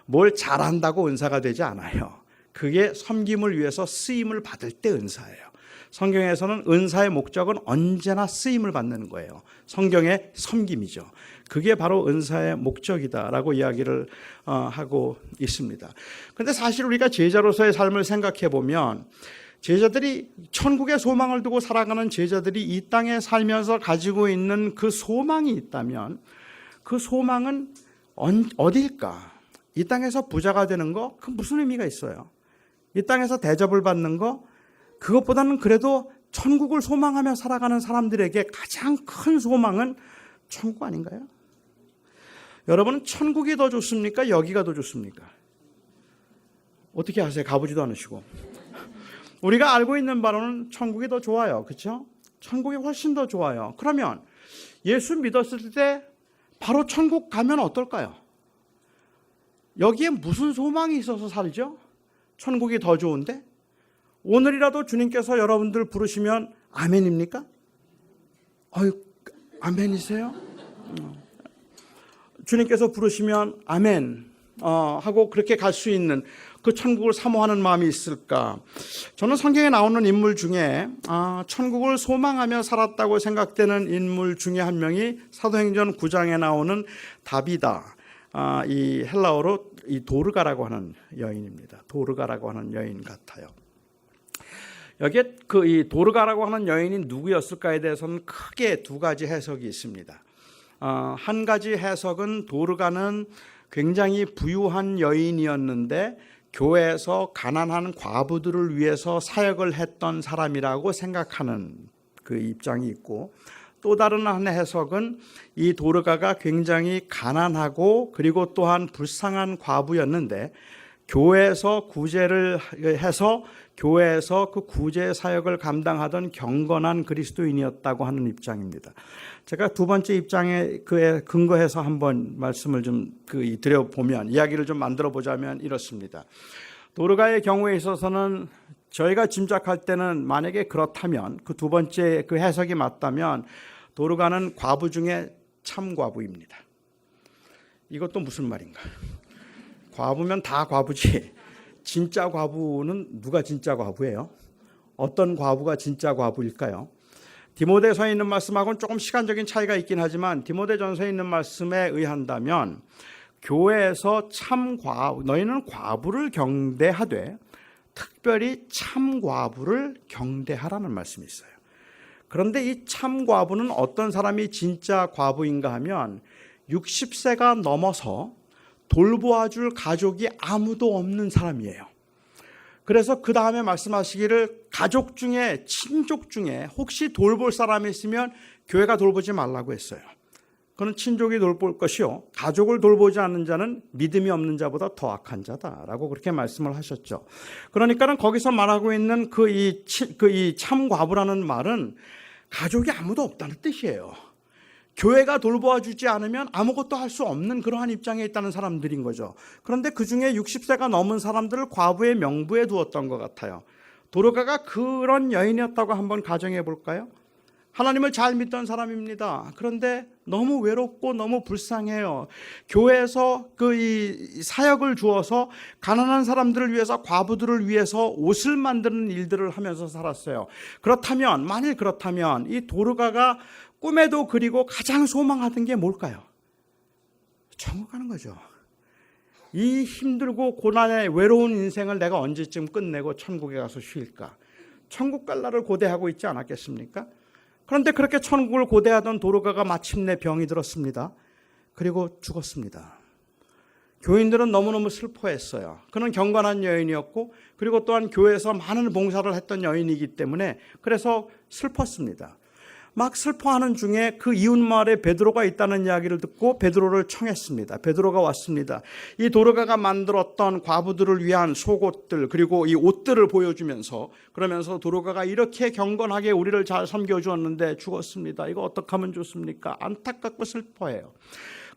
뭘 잘한다고 은사가 되지 않아요. 그게 섬김을 위해서 쓰임을 받을 때 은사예요. 성경에서는 은사의 목적은 언제나 쓰임을 받는 거예요. 성경의 섬김이죠. 그게 바로 은사의 목적이다라고 이야기를 하고 있습니다. 그런데 사실 우리가 제자로서의 삶을 생각해 보면 제자들이 천국의 소망을 두고 살아가는 제자들이 이 땅에 살면서 가지고 있는 그 소망이 있다면 그 소망은 어딜까? 이 땅에서 부자가 되는 거? 그 무슨 의미가 있어요? 이 땅에서 대접을 받는 거? 그것보다는 그래도 천국을 소망하며 살아가는 사람들에게 가장 큰 소망은 천국 아닌가요? 여러분은 천국이 더 좋습니까? 여기가 더 좋습니까? 어떻게 아세요? 가보지도 않으시고. 우리가 알고 있는 바로는 천국이 더 좋아요. 그렇죠? 천국이 훨씬 더 좋아요. 그러면 예수 믿었을 때 바로 천국 가면 어떨까요? 여기에 무슨 소망이 있어서 살죠? 천국이 더 좋은데? 오늘이라도 주님께서 여러분들 부르시면 아멘입니까? 아멘이세요? 주님께서 부르시면 아멘 하고 그렇게 갈 수 있는 그 천국을 사모하는 마음이 있을까? 저는 성경에 나오는 인물 중에 천국을 소망하며 살았다고 생각되는 인물 중에 한 명이 사도행전 9장에 나오는 다비다. 이 헬라어로 이 도르가라고 하는 여인입니다. 도르가라고 하는 여인 같아요. 여기에 이 도르가라고 하는 여인이 누구였을까에 대해서는 크게 두 가지 해석이 있습니다. 한 가지 해석은 도르가는 굉장히 부유한 여인이었는데 교회에서 가난한 과부들을 위해서 사역을 했던 사람이라고 생각하는 그 입장이 있고, 또 다른 한 해석은 이 도르가가 굉장히 가난하고 그리고 또한 불쌍한 과부였는데 교회에서 구제를 해서 교회에서 그 구제 사역을 감당하던 경건한 그리스도인이었다고 하는 입장입니다. 제가 두 번째 입장에 그에 근거해서 한번 말씀을 좀 드려보면, 이야기를 좀 만들어 보자면 이렇습니다. 도르가의 경우에 있어서는 저희가 짐작할 때는 만약에 그렇다면, 그 두 번째 그 해석이 맞다면 도르가는 과부 중에 참과부입니다. 이것도 무슨 말인가? 과부면 다 과부지. 진짜 과부는 누가 진짜 과부예요? 어떤 과부가 진짜 과부일까요? 디모데서에 있는 말씀하고는 조금 시간적인 차이가 있긴 하지만 디모데전서에 있는 말씀에 의한다면 교회에서 참 과부, 너희는 과부를 경대하되 특별히 참 과부를 경대하라는 말씀이 있어요. 그런데 이 참 과부는 어떤 사람이 진짜 과부인가 하면 60세가 넘어서 돌보아줄 가족이 아무도 없는 사람이에요. 그래서 그 다음에 말씀하시기를 가족 중에 친족 중에 혹시 돌볼 사람이 있으면 교회가 돌보지 말라고 했어요. 그는 친족이 돌볼 것이요 가족을 돌보지 않는 자는 믿음이 없는 자보다 더 악한 자다라고 그렇게 말씀을 하셨죠. 그러니까는 거기서 말하고 있는 이 참과부라는 말은 가족이 아무도 없다는 뜻이에요. 교회가 돌보아 주지 않으면 아무것도 할 수 없는 그러한 입장에 있다는 사람들인 거죠. 그런데 그중에 60세가 넘은 사람들을 과부의 명부에 두었던 것 같아요. 도르가가 그런 여인이었다고 한번 가정해 볼까요? 하나님을 잘 믿던 사람입니다. 그런데 너무 외롭고 너무 불쌍해요. 교회에서 이 사역을 주어서 가난한 사람들을 위해서, 과부들을 위해서 옷을 만드는 일들을 하면서 살았어요. 그렇다면, 만일 그렇다면 이 도르가가 꿈에도 그리고 가장 소망하던 게 뭘까요? 천국 가는 거죠. 이 힘들고 고난의 외로운 인생을 내가 언제쯤 끝내고 천국에 가서 쉴까? 천국 갈 날을 고대하고 있지 않았겠습니까? 그런데 그렇게 천국을 고대하던 도르가가 마침내 병이 들었습니다. 그리고 죽었습니다. 교인들은 너무너무 슬퍼했어요. 그는 경건한 여인이었고 그리고 또한 교회에서 많은 봉사를 했던 여인이기 때문에 그래서 슬펐습니다. 막 슬퍼하는 중에 그 이웃마을에 베드로가 있다는 이야기를 듣고 베드로를 청했습니다. 베드로가 왔습니다. 이 도르가가 만들었던 과부들을 위한 속옷들 그리고 이 옷들을 보여주면서 그러면서 도르가가 이렇게 경건하게 우리를 잘 섬겨주었는데 죽었습니다. 이거 어떻게 하면 좋습니까? 안타깝고 슬퍼해요.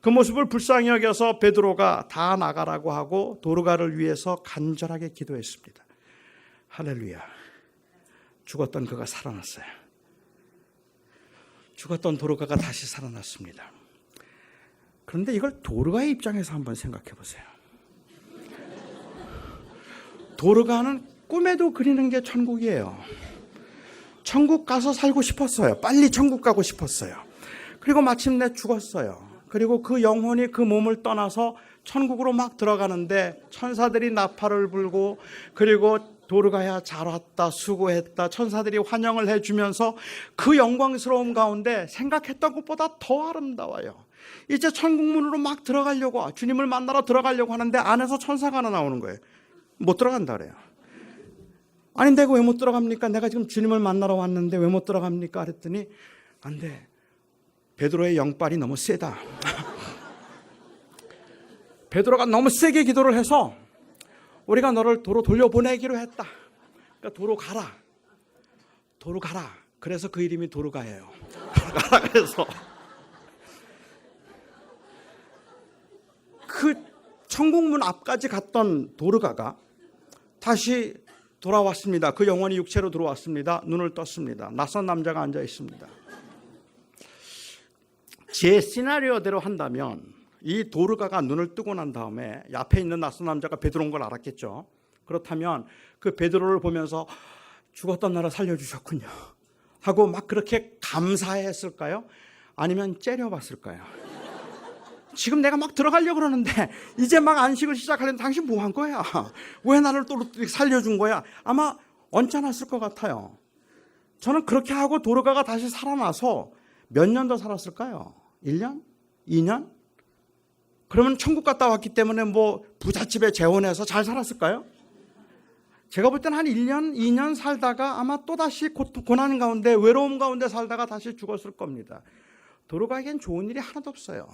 그 모습을 불쌍히 여겨서 베드로가 다 나가라고 하고 도르가를 위해서 간절하게 기도했습니다. 할렐루야. 죽었던 그가 살아났어요. 죽었던 도르가가 다시 살아났습니다. 그런데 이걸 도르가의 입장에서 한번 생각해 보세요. 도르가는 꿈에도 그리는 게 천국이에요. 천국 가서 살고 싶었어요. 빨리 천국 가고 싶었어요. 그리고 마침내 죽었어요. 그리고 그 영혼이 그 몸을 떠나서 천국으로 막 들어가는데 천사들이 나팔을 불고 그리고 도르가야 잘 왔다 수고했다 천사들이 환영을 해주면서 그 영광스러움 가운데 생각했던 것보다 더 아름다워요. 이제 천국문으로 막 들어가려고 주님을 만나러 들어가려고 하는데 안에서 천사가 하나 나오는 거예요. 못 들어간다 그래요. 아니 내가 왜 못 들어갑니까? 내가 지금 주님을 만나러 왔는데 왜 못 들어갑니까? 그랬더니 안 돼. 베드로의 영빨이 너무 세다. 베드로가 너무 세게 기도를 해서 우리가 너를 도로 돌려보내기로 했다. 그러니까 도로 가라. 도로 가라. 그래서 그 이름이 도르가예요. 가라 그래서 그 천국문 앞까지 갔던 도르가가 다시 돌아왔습니다. 그 영혼이 육체로 들어왔습니다. 눈을 떴습니다. 낯선 남자가 앉아 있습니다. 제 시나리오대로 한다면 이 도르가가 눈을 뜨고 난 다음에 앞에 있는 낯선 남자가 베드로인 걸 알았겠죠. 그렇다면 그 베드로를 보면서 죽었던 나를 살려주셨군요 하고 막 그렇게 감사했을까요? 아니면 째려봤을까요? 지금 내가 막 들어가려고 그러는데 이제 막 안식을 시작하려는데 당신 뭐 한 거야? 왜 나를 또 살려준 거야? 아마 언짢았을 것 같아요. 저는 그렇게 하고 도르가가 다시 살아나서 몇 년 더 살았을까요? 1년? 2년? 그러면 천국 갔다 왔기 때문에 뭐 부잣집에 재혼해서 잘 살았을까요? 제가 볼 때는 한 1년, 2년 살다가 아마 또다시 고난 가운데 외로움 가운데 살다가 다시 죽었을 겁니다. 도르가에겐 좋은 일이 하나도 없어요.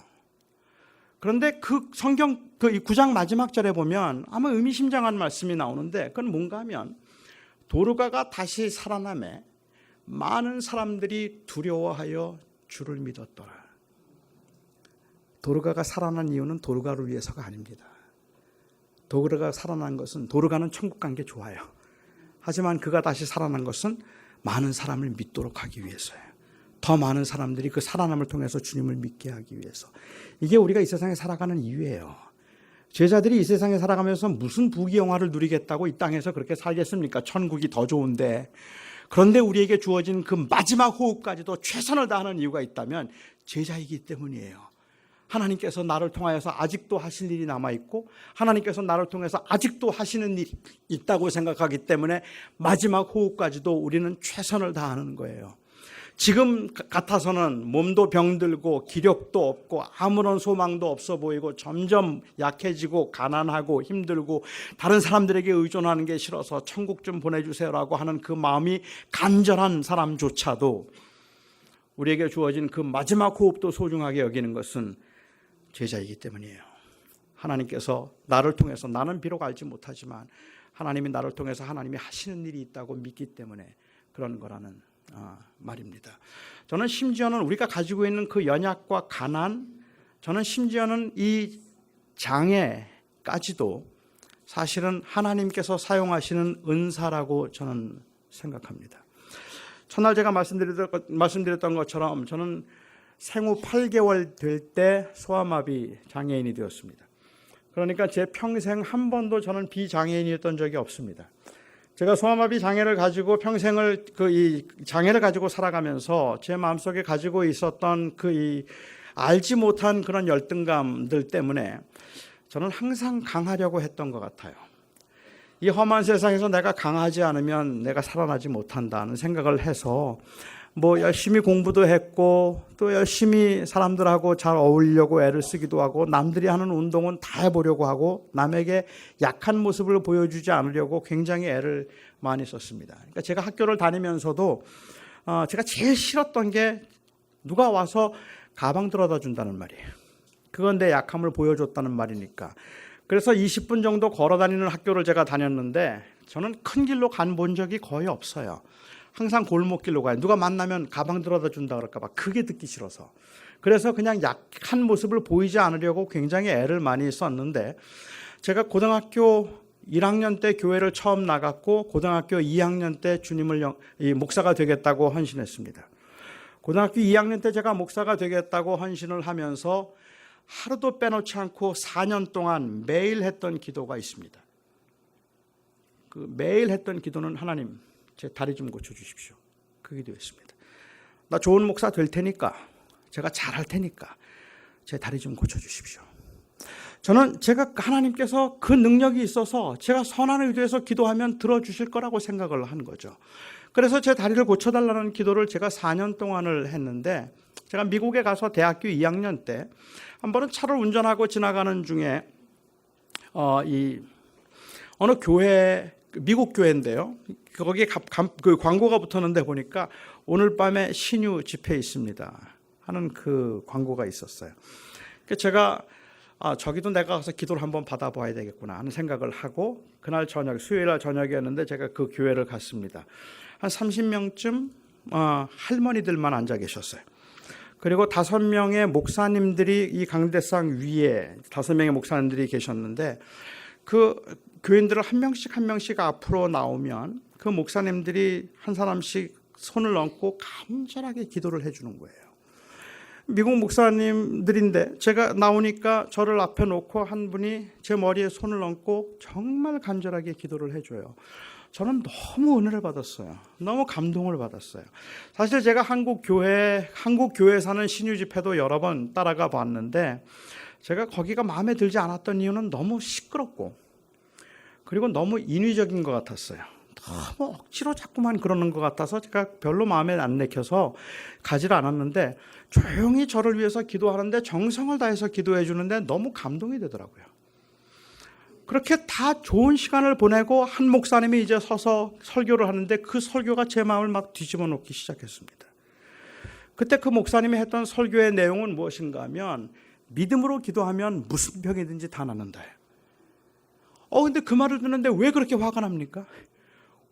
그런데 그 성경 그 9장 마지막 절에 보면 아마 의미심장한 말씀이 나오는데 그건 뭔가 하면 도르가가 다시 살아남에 많은 사람들이 두려워하여 주를 믿었더라. 도르가가 살아난 이유는 도르가를 위해서가 아닙니다. 도르가가 살아난 것은 도르가는 천국 간 게 좋아요. 하지만 그가 다시 살아난 것은 많은 사람을 믿도록 하기 위해서예요. 더 많은 사람들이 그 살아남을 통해서 주님을 믿게 하기 위해서. 이게 우리가 이 세상에 살아가는 이유예요. 제자들이 이 세상에 살아가면서 무슨 부귀영화를 누리겠다고 이 땅에서 그렇게 살겠습니까? 천국이 더 좋은데. 그런데 우리에게 주어진 그 마지막 호흡까지도 최선을 다하는 이유가 있다면 제자이기 때문이에요. 하나님께서 나를 통하여서 아직도 하실 일이 남아있고 하나님께서 나를 통해서 아직도 하시는 일이 있다고 생각하기 때문에 마지막 호흡까지도 우리는 최선을 다하는 거예요. 지금 같아서는 몸도 병들고 기력도 없고 아무런 소망도 없어 보이고 점점 약해지고 가난하고 힘들고 다른 사람들에게 의존하는 게 싫어서 천국 좀 보내주세요라고 하는 그 마음이 간절한 사람조차도 우리에게 주어진 그 마지막 호흡도 소중하게 여기는 것은 제자이기 때문이에요. 하나님께서 나를 통해서, 나는 비록 알지 못하지만 하나님이 나를 통해서 하나님이 하시는 일이 있다고 믿기 때문에 그런 거라는 말입니다. 저는 심지어는 우리가 가지고 있는 그 연약과 가난, 저는 심지어는 이 장애까지도 사실은 하나님께서 사용하시는 은사라고 저는 생각합니다. 첫날 제가 말씀드렸던 것처럼 저는 생후 8개월 될 때 소아마비 장애인이 되었습니다. 그러니까 제 평생 한 번도 저는 비장애인이었던 적이 없습니다. 제가 소아마비 장애를 가지고 평생을 이 장애를 가지고 살아가면서 제 마음속에 가지고 있었던 알지 못한 그런 열등감들 때문에 저는 항상 강하려고 했던 것 같아요. 이 험한 세상에서 내가 강하지 않으면 내가 살아나지 못한다는 생각을 해서 열심히 공부도 했고 또 열심히 사람들하고 잘 어울리려고 애를 쓰기도 하고 남들이 하는 운동은 다 해보려고 하고 남에게 약한 모습을 보여주지 않으려고 굉장히 애를 많이 썼습니다. 그러니까 제가 학교를 다니면서도 제가 제일 싫었던 게 누가 와서 가방 들어다 준다는 말이에요. 그건 내 약함을 보여줬다는 말이니까. 그래서 20분 정도 걸어 다니는 학교를 제가 다녔는데 저는 큰 길로 간 본 적이 거의 없어요. 항상 골목길로 가요. 누가 만나면 가방 들어다 준다 그럴까 봐 그게 듣기 싫어서. 그래서 그냥 약한 모습을 보이지 않으려고 굉장히 애를 많이 썼는데 제가 고등학교 1학년 때 교회를 처음 나갔고 고등학교 2학년 때 주님을 목사가 되겠다고 헌신했습니다. 고등학교 2학년 때 제가 목사가 되겠다고 헌신을 하면서 하루도 빼놓지 않고 4년 동안 매일 했던 기도가 있습니다. 그 매일 했던 기도는 하나님 제 다리 좀 고쳐주십시오. 그 기도였습니다. 나 좋은 목사 될 테니까 제가 잘할 테니까 제 다리 좀 고쳐주십시오. 저는 제가 하나님께서 그 능력이 있어서 제가 선한 의도에서 기도하면 들어주실 거라고 생각을 한 거죠. 그래서 제 다리를 고쳐달라는 기도를 제가 4년 동안을 했는데 제가 미국에 가서 대학교 2학년 때 한 번은 차를 운전하고 지나가는 중에 어느 교회, 미국 교회인데요. 거기에 그 광고가 붙었는데 보니까 오늘 밤에 신유 집회 있습니다 하는 그 광고가 있었어요. 제가 저기도 내가 가서 기도를 한번 받아봐야 되겠구나 하는 생각을 하고 그날 저녁, 수요일날 저녁이었는데 제가 그 교회를 갔습니다. 한 30명쯤 할머니들만 앉아 계셨어요. 그리고 5명의 목사님들이 이 강대상 위에 5명의 목사님들이 계셨는데 그 교인들을 한 명씩 앞으로 나오면 그 목사님들이 한 사람씩 손을 얹고 간절하게 기도를 해주는 거예요. 미국 목사님들인데 제가 나오니까 저를 앞에 놓고 한 분이 제 머리에 손을 얹고 정말 간절하게 기도를 해줘요. 저는 너무 은혜를 받았어요. 너무 감동을 받았어요. 사실 제가 한국 교회 사는 신유 집회도 여러 번 따라가 봤는데 제가 거기가 마음에 들지 않았던 이유는 너무 시끄럽고 그리고 너무 인위적인 것 같았어요. 너무 억지로 자꾸만 그러는 것 같아서 제가 별로 마음에 안 내켜서 가지를 않았는데 조용히 저를 위해서 기도하는데 정성을 다해서 기도해 주는데 너무 감동이 되더라고요. 그렇게 다 좋은 시간을 보내고 한 목사님이 이제 서서 설교를 하는데 그 설교가 제 마음을 막 뒤집어 놓기 시작했습니다. 그때 그 목사님이 했던 설교의 내용은 무엇인가 하면 믿음으로 기도하면 무슨 병이든지 다 낫는다. 근데 그 말을 듣는데 왜 그렇게 화가 납니까?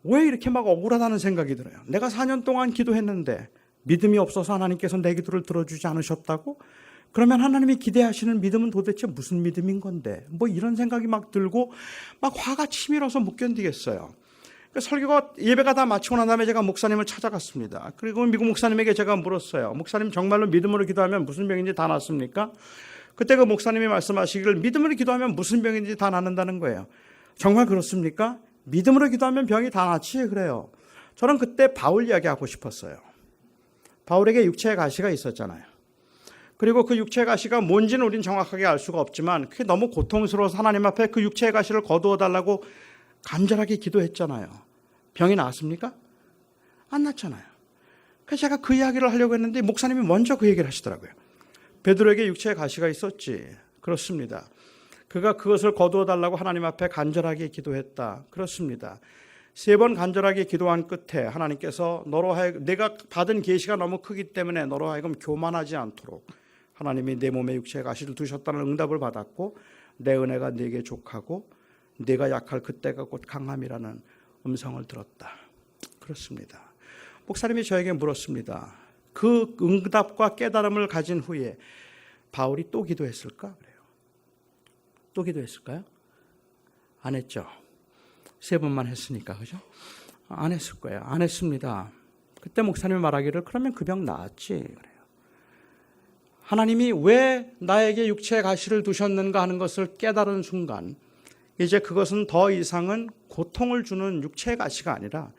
왜 이렇게 막 억울하다는 생각이 들어요. 내가 4년 동안 기도했는데 믿음이 없어서 하나님께서 내 기도를 들어주지 않으셨다고? 그러면 하나님이 기대하시는 믿음은 도대체 무슨 믿음인 건데? 이런 생각이 막 들고 막 화가 치밀어서 못 견디겠어요. 설교가 예배가 다 마치고 난 다음에 제가 목사님을 찾아갔습니다. 그리고 미국 목사님에게 제가 물었어요. 목사님 정말로 믿음으로 기도하면 무슨 병인지 다 낫습니까? 그때 그 목사님이 말씀하시기를 믿음으로 기도하면 무슨 병인지 다 낫는다는 거예요. 정말 그렇습니까? 믿음으로 기도하면 병이 다 낫지? 그래요. 저는 그때 바울 이야기하고 싶었어요. 바울에게 육체의 가시가 있었잖아요. 그리고 그 육체의 가시가 뭔지는 우린 정확하게 알 수가 없지만 그게 너무 고통스러워서 하나님 앞에 그 육체의 가시를 거두어 달라고 간절하게 기도했잖아요. 병이 나았습니까? 안 났잖아요. 그래서 제가 그 이야기를 하려고 했는데 목사님이 먼저 그 얘기를 하시더라고요. 베드로에게 육체의 가시가 있었지. 그렇습니다. 그가 그것을 거두어 달라고 하나님 앞에 간절하게 기도했다. 그렇습니다. 3번 간절하게 기도한 끝에 하나님께서 너로 하여금 내가 받은 계시가 너무 크기 때문에 너로 하여금 교만하지 않도록 하나님이 내 몸에 육체의 가시를 두셨다는 응답을 받았고 내 은혜가 네게 족하고 네가 약할 그때가 곧 강함이라는 음성을 들었다. 그렇습니다. 목사님이 저에게 물었습니다. 그 응답과 깨달음을 가진 후에 바울이 또 기도했을까? 그래요. 또 기도했을까요? 안 했죠. 3번만 했으니까, 그죠? 안 했을 거예요. 안 했습니다. 그때 목사님이 말하기를 그러면 그 병 나았지. 그래요. 하나님이 왜 나에게 육체의 가시를 두셨는가 하는 것을 깨달은 순간 이제 그것은 더 이상은 고통을 주는 육체의 가시가 아니라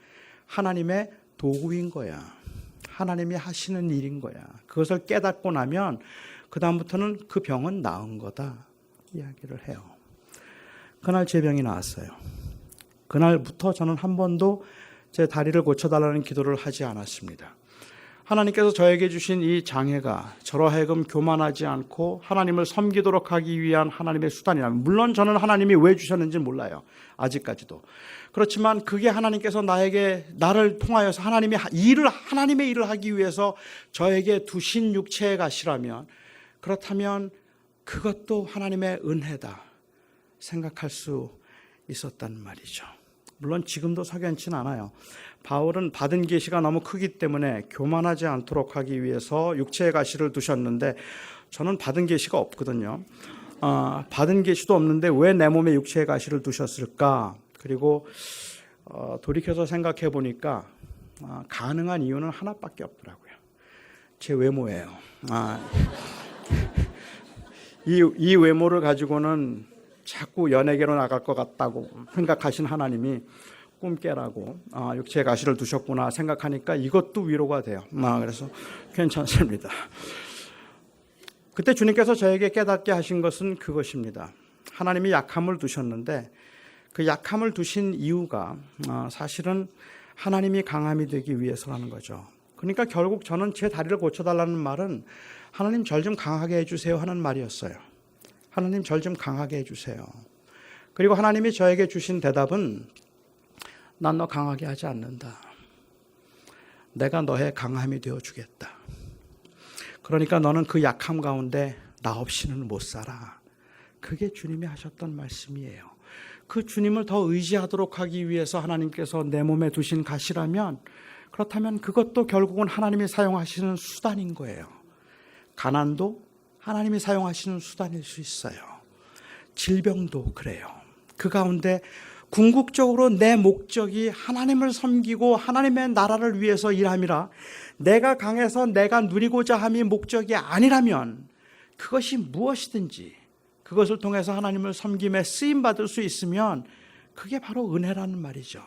하나님의 도구인 거야. 하나님이 하시는 일인 거야. 그것을 깨닫고 나면 그 다음부터는 그 병은 나은 거다 이야기를 해요. 그날 제 병이 나았어요. 그날부터 저는 한 번도 제 다리를 고쳐달라는 기도를 하지 않았습니다. 하나님께서 저에게 주신 이 장애가 저로 하여금 교만하지 않고 하나님을 섬기도록 하기 위한 하나님의 수단이라면, 물론 저는 하나님이 왜 주셨는지 몰라요. 아직까지도. 그렇지만 그게 하나님께서 나를 통하여서 하나님의 일을 하기 위해서 저에게 두신 육체의 가시라면, 그렇다면 그것도 하나님의 은혜다 생각할 수 있었단 말이죠. 물론 지금도 석연치는 않아요. 바울은 받은 계시가 너무 크기 때문에 교만하지 않도록 하기 위해서 육체의 가시를 두셨는데 저는 받은 계시가 없거든요. 받은 계시도 없는데 왜 내 몸에 육체의 가시를 두셨을까? 그리고 돌이켜서 생각해 보니까 가능한 이유는 하나밖에 없더라고요. 제 외모예요. 이 외모를 가지고는 자꾸 연예계로 나갈 것 같다고 생각하신 하나님이 꿈 깨라고 육체의 가시를 두셨구나 생각하니까 이것도 위로가 돼요. 그래서 괜찮습니다. 그때 주님께서 저에게 깨닫게 하신 것은 그것입니다. 하나님이 약함을 두셨는데 그 약함을 두신 이유가 사실은 하나님이 강함이 되기 위해서라는 거죠. 그러니까 결국 저는 제 다리를 고쳐달라는 말은 하나님 절 좀 강하게 해주세요 하는 말이었어요. 하나님 절 좀 강하게 해주세요. 그리고 하나님이 저에게 주신 대답은 난 너 강하게 하지 않는다. 내가 너의 강함이 되어주겠다. 그러니까 너는 그 약함 가운데 나 없이는 못 살아. 그게 주님이 하셨던 말씀이에요. 그 주님을 더 의지하도록 하기 위해서 하나님께서 내 몸에 두신 가시라면, 그렇다면 그것도 결국은 하나님이 사용하시는 수단인 거예요. 가난도 하나님이 사용하시는 수단일 수 있어요. 질병도 그래요. 그 가운데 궁극적으로 내 목적이 하나님을 섬기고 하나님의 나라를 위해서 일함이라, 내가 강해서 내가 누리고자 함이 목적이 아니라면 그것이 무엇이든지 그것을 통해서 하나님을 섬김에 쓰임받을 수 있으면 그게 바로 은혜라는 말이죠.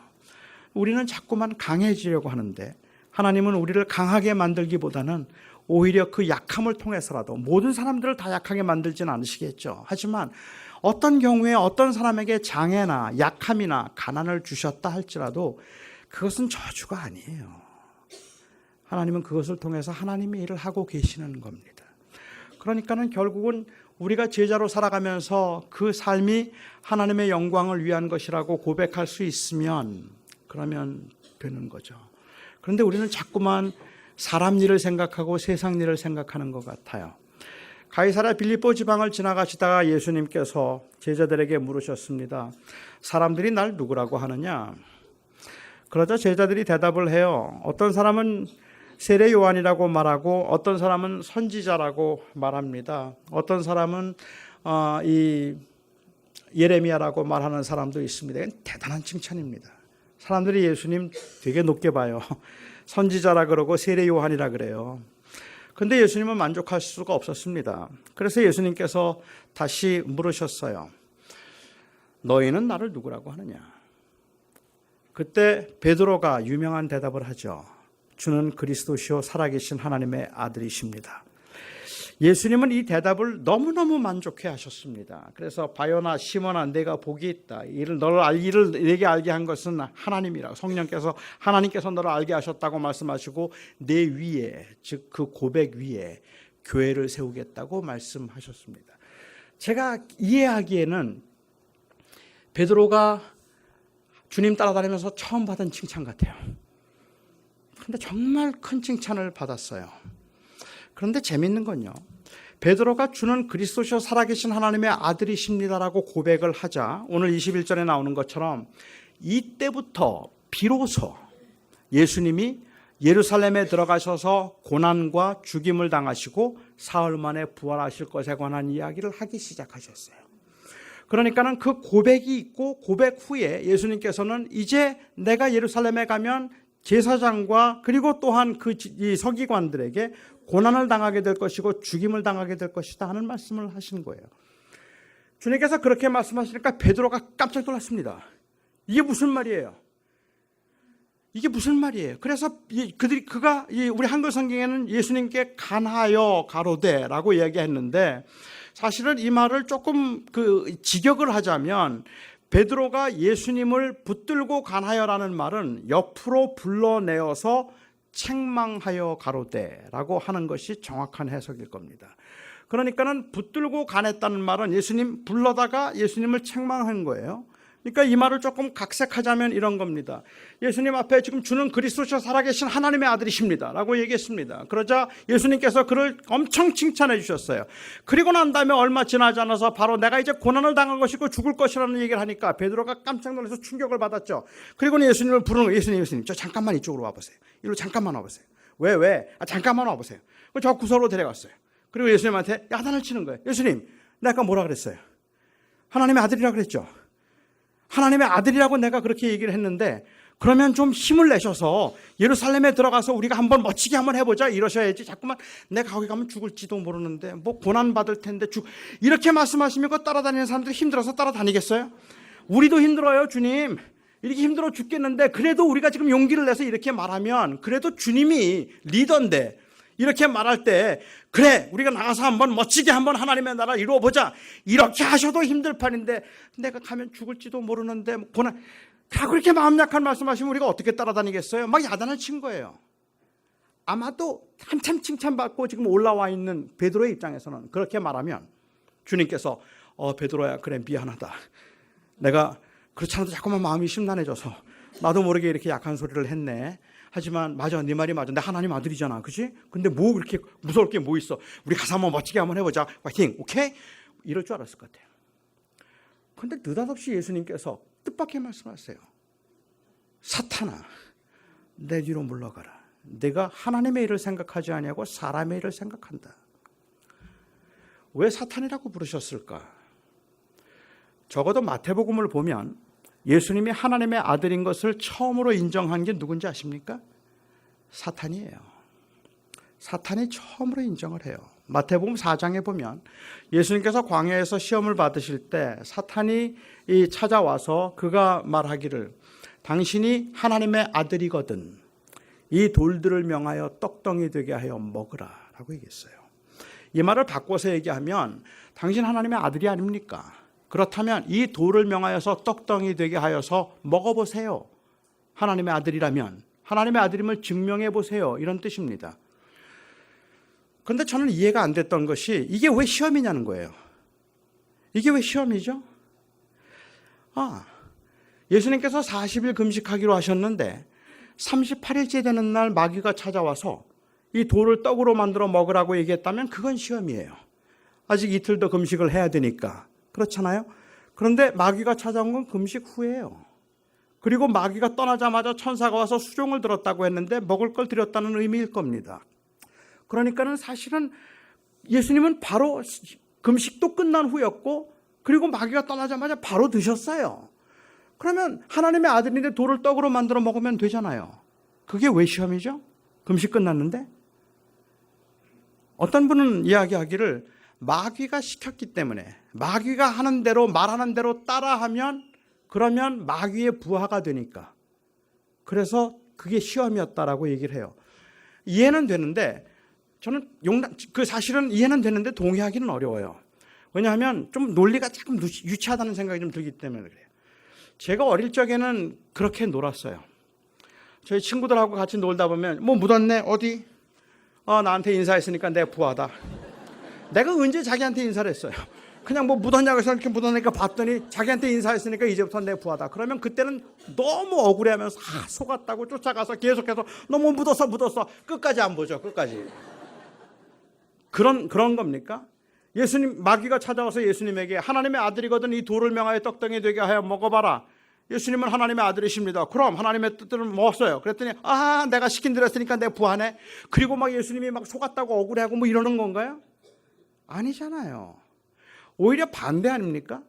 우리는 자꾸만 강해지려고 하는데 하나님은 우리를 강하게 만들기보다는 오히려 그 약함을 통해서라도, 모든 사람들을 다 약하게 만들지는 않으시겠죠. 하지만 어떤 경우에 어떤 사람에게 장애나 약함이나 가난을 주셨다 할지라도 그것은 저주가 아니에요. 하나님은 그것을 통해서 하나님의 일을 하고 계시는 겁니다. 그러니까는 결국은 우리가 제자로 살아가면서 그 삶이 하나님의 영광을 위한 것이라고 고백할 수 있으면 그러면 되는 거죠. 그런데 우리는 자꾸만 사람 일을 생각하고 세상 일을 생각하는 것 같아요. 가이사랴 빌립보 지방을 지나가시다가 예수님께서 제자들에게 물으셨습니다. 사람들이 날 누구라고 하느냐? 그러자 제자들이 대답을 해요. 어떤 사람은 세례 요한이라고 말하고 어떤 사람은 선지자라고 말합니다. 어떤 사람은 이 예레미야라고 말하는 사람도 있습니다. 이건 대단한 칭찬입니다. 사람들이 예수님 되게 높게 봐요. 선지자라 그러고 세례 요한이라 그래요. 근데 예수님은 만족할 수가 없었습니다. 그래서 예수님께서 다시 물으셨어요. 너희는 나를 누구라고 하느냐? 그때 베드로가 유명한 대답을 하죠. 주는 그리스도시요 살아계신 하나님의 아들이십니다. 예수님은 이 대답을 너무너무 만족해 하셨습니다. 그래서 바요나 시몬아 내가 복이 있다. 이를 내게 알게 한 것은 하나님이라. 성령께서 하나님께서 너를 알게 하셨다고 말씀하시고 내 위에 즉 그 고백 위에 교회를 세우겠다고 말씀하셨습니다. 제가 이해하기에는 베드로가 주님 따라다니면서 처음 받은 칭찬 같아요. 그런데 정말 큰 칭찬을 받았어요. 그런데 재밌는 건요. 베드로가 주는 그리스도시요 살아계신 하나님의 아들이십니다라고 고백을 하자 오늘 21절에 나오는 것처럼 이때부터 비로소 예수님이 예루살렘에 들어가셔서 고난과 죽임을 당하시고 사흘 만에 부활하실 것에 관한 이야기를 하기 시작하셨어요. 그러니까는 그 고백이 있고 고백 후에 예수님께서는 이제 내가 예루살렘에 가면 제사장과 그리고 또한 이 서기관들에게 고난을 당하게 될 것이고 죽임을 당하게 될 것이다 하는 말씀을 하신 거예요. 주님께서 그렇게 말씀하시니까 베드로가 깜짝 놀랐습니다. 이게 무슨 말이에요? 이게 무슨 말이에요? 그래서 우리 한글 성경에는 예수님께 간하여 가로되라고 이야기했는데 사실은 이 말을 조금 직역을 하자면 베드로가 예수님을 붙들고 간하여라는 말은 옆으로 불러내어서 책망하여 가로되라고 하는 것이 정확한 해석일 겁니다. 그러니까는 붙들고 간했다는 말은 예수님 불러다가 예수님을 책망한 거예요. 그러니까 이 말을 조금 각색하자면 이런 겁니다. 예수님 앞에 지금 주는 그리스도시요 살아계신 하나님의 아들이십니다 라고 얘기했습니다. 그러자 예수님께서 그를 엄청 칭찬해 주셨어요. 그리고 난 다음에 얼마 지나지 않아서 바로 내가 이제 고난을 당한 것이고 죽을 것이라는 얘기를 하니까 베드로가 깜짝 놀라서 충격을 받았죠. 그리고는 예수님을 부르는 거예요. 예수님 저 잠깐만 이쪽으로 와보세요. 이리로 잠깐만 와보세요. 왜? 잠깐만 와보세요. 저 구석으로 데려갔어요. 그리고 예수님한테 야단을 치는 거예요. 예수님 내가 아까 뭐라 그랬어요? 하나님의 아들이라 그랬죠. 하나님의 아들이라고 내가 그렇게 얘기를 했는데 그러면 좀 힘을 내셔서 예루살렘에 들어가서 우리가 한번 멋지게 한번 해보자 이러셔야지 자꾸만 내가 거기 가면 죽을지도 모르는데 뭐 고난받을 텐데 이렇게 말씀하시면 그 따라다니는 사람들이 힘들어서 따라다니겠어요? 우리도 힘들어요. 주님 이렇게 힘들어 죽겠는데 그래도 우리가 지금 용기를 내서 이렇게 말하면 그래도 주님이 리더인데 이렇게 말할 때 그래 우리가 나가서 한번 멋지게 한번 하나님의 나라를 이루어보자 이렇게 하셔도 힘들 판인데 내가 가면 죽을지도 모르는데 고난 다 그렇게 마음 약한 말씀하시면 우리가 어떻게 따라다니겠어요? 막 야단을 친 거예요. 아마도 한참 칭찬받고 지금 올라와 있는 베드로의 입장에서는 그렇게 말하면 주님께서 베드로야 그래 미안하다. 내가 그렇지 않아도 자꾸만 마음이 심란해져서 나도 모르게 이렇게 약한 소리를 했네. 하지만 맞아 네 말이 맞아. 내 하나님 아들이잖아. 그치? 근데 뭐 그렇게 무서울 게 뭐 있어. 우리 가서 한번 멋지게 한번 해보자. 화이팅 오케이? 이럴 줄 알았을 것 같아요. 근데 느닷없이 예수님께서 뜻밖의 말씀하세요. 사탄아 내 뒤로 물러가라. 내가 하나님의 일을 생각하지 아니하고 사람의 일을 생각한다. 왜 사탄이라고 부르셨을까? 적어도 마태복음을 보면 예수님이 하나님의 아들인 것을 처음으로 인정한 게 누군지 아십니까? 사탄이에요. 사탄이 처음으로 인정을 해요. 마태복음 4장에 보면 예수님께서 광야에서 시험을 받으실 때 사탄이 찾아와서 그가 말하기를 당신이 하나님의 아들이거든 이 돌들을 명하여 떡덩이 되게 하여 먹으라 라고 얘기했어요. 이 말을 바꿔서 얘기하면 당신 하나님의 아들이 아닙니까? 그렇다면 이 돌을 명하여서 떡덩이 되게 하여서 먹어보세요. 하나님의 아들이라면 하나님의 아들임을 증명해 보세요. 이런 뜻입니다. 그런데 저는 이해가 안 됐던 것이 이게 왜 시험이냐는 거예요. 이게 왜 시험이죠? 예수님께서 40일 금식하기로 하셨는데 38일째 되는 날 마귀가 찾아와서 이 돌을 떡으로 만들어 먹으라고 얘기했다면 그건 시험이에요. 아직 이틀 더 금식을 해야 되니까. 그렇잖아요? 그런데 마귀가 찾아온 건 금식 후예요. 그리고 마귀가 떠나자마자 천사가 와서 수종을 들었다고 했는데 먹을 걸 드렸다는 의미일 겁니다. 그러니까는 사실은 예수님은 바로 금식도 끝난 후였고 그리고 마귀가 떠나자마자 바로 드셨어요. 그러면 하나님의 아들인데 돌을 떡으로 만들어 먹으면 되잖아요. 그게 왜 시험이죠? 금식 끝났는데? 어떤 분은 이야기하기를 마귀가 시켰기 때문에 마귀가 하는 대로 말하는 대로 따라하면 그러면 마귀의 부하가 되니까 그래서 그게 시험이었다라고 얘기를 해요. 이해는 되는데 저는 사실은 이해는 되는데 동의하기는 어려워요. 왜냐하면 좀 논리가 조금 유치하다는 생각이 좀 들기 때문에 그래요. 제가 어릴 적에는 그렇게 놀았어요. 저희 친구들하고 같이 놀다 보면 뭐 묻었네 어디? 나한테 인사했으니까 내 부하다. 내가 언제 자기한테 인사를 했어요? 그냥 뭐 묻었냐고 해서 이렇게 묻었으니까 봤더니 자기한테 인사했으니까 이제부터 내 부하다. 그러면 그때는 너무 억울해하면서 속았다고 쫓아가서 계속해서 너무 묻었어 끝까지 안 보죠. 끝까지. 그런 겁니까? 예수님 마귀가 찾아와서 예수님에게 하나님의 아들이거든 이 돌을 명하여 떡덩이 되게 하여 먹어봐라. 예수님은 하나님의 아들이십니다. 그럼 하나님의 뜻을 먹었어요. 그랬더니 내가 시킨 대로 했으니까 내 부하네. 그리고 막 예수님이 막 속았다고 억울해하고 뭐 이러는 건가요? 아니잖아요. 오히려 반대 아닙니까?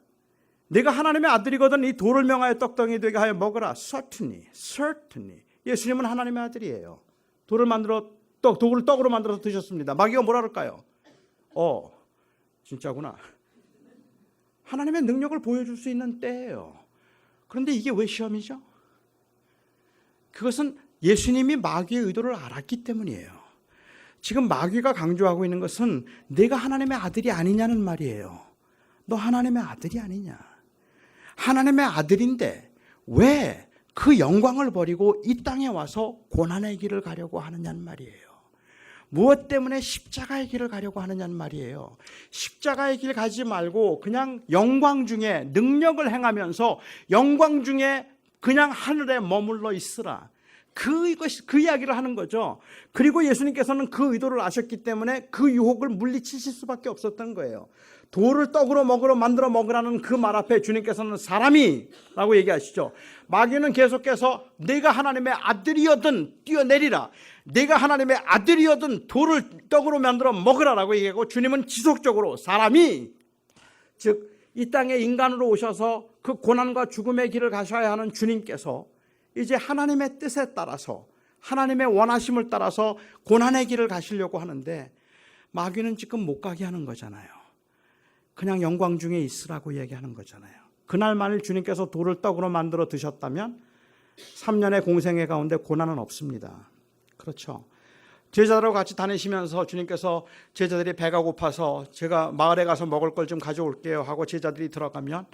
내가 하나님의 아들이거든 이 돌을 명하여 떡덩이 되게 하여 먹으라. Certainly. 예수님은 하나님의 아들이에요. 돌을 떡으로 만들어서 드셨습니다. 마귀가 뭐라 그럴까요? 진짜구나. 하나님의 능력을 보여줄 수 있는 때예요. 그런데 이게 왜 시험이죠? 그것은 예수님이 마귀의 의도를 알았기 때문이에요. 지금 마귀가 강조하고 있는 것은 내가 하나님의 아들이 아니냐는 말이에요. 너 하나님의 아들이 아니냐? 하나님의 아들인데 왜 그 영광을 버리고 이 땅에 와서 고난의 길을 가려고 하느냐는 말이에요. 무엇 때문에 십자가의 길을 가려고 하느냐는 말이에요. 십자가의 길 가지 말고 그냥 영광 중에 능력을 행하면서 영광 중에 그냥 하늘에 머물러 있으라. 그 이야기를 하는 거죠. 그리고 예수님께서는 그 의도를 아셨기 때문에 그 유혹을 물리치실 수밖에 없었던 거예요. 돌을 떡으로 만들어 먹으라는 그 말 앞에 주님께서는 사람이라고 얘기하시죠. 마귀는 계속해서 내가 하나님의 아들이거든 뛰어내리라. 내가 하나님의 아들이거든 돌을 떡으로 만들어 먹으라라고 얘기하고 주님은 지속적으로 사람이 즉 이 땅에 인간으로 오셔서 그 고난과 죽음의 길을 가셔야 하는 주님께서 이제 하나님의 뜻에 따라서 하나님의 원하심을 따라서 고난의 길을 가시려고 하는데 마귀는 지금 못 가게 하는 거잖아요. 그냥 영광 중에 있으라고 얘기하는 거잖아요. 그날 만일 주님께서 돌을 떡으로 만들어 드셨다면 3년의 공생애 가운데 고난은 없습니다. 그렇죠. 제자들하고 같이 다니시면서 주님께서 제자들이 배가 고파서 제가 마을에 가서 먹을 걸 좀 가져올게요 하고 제자들이 들어가면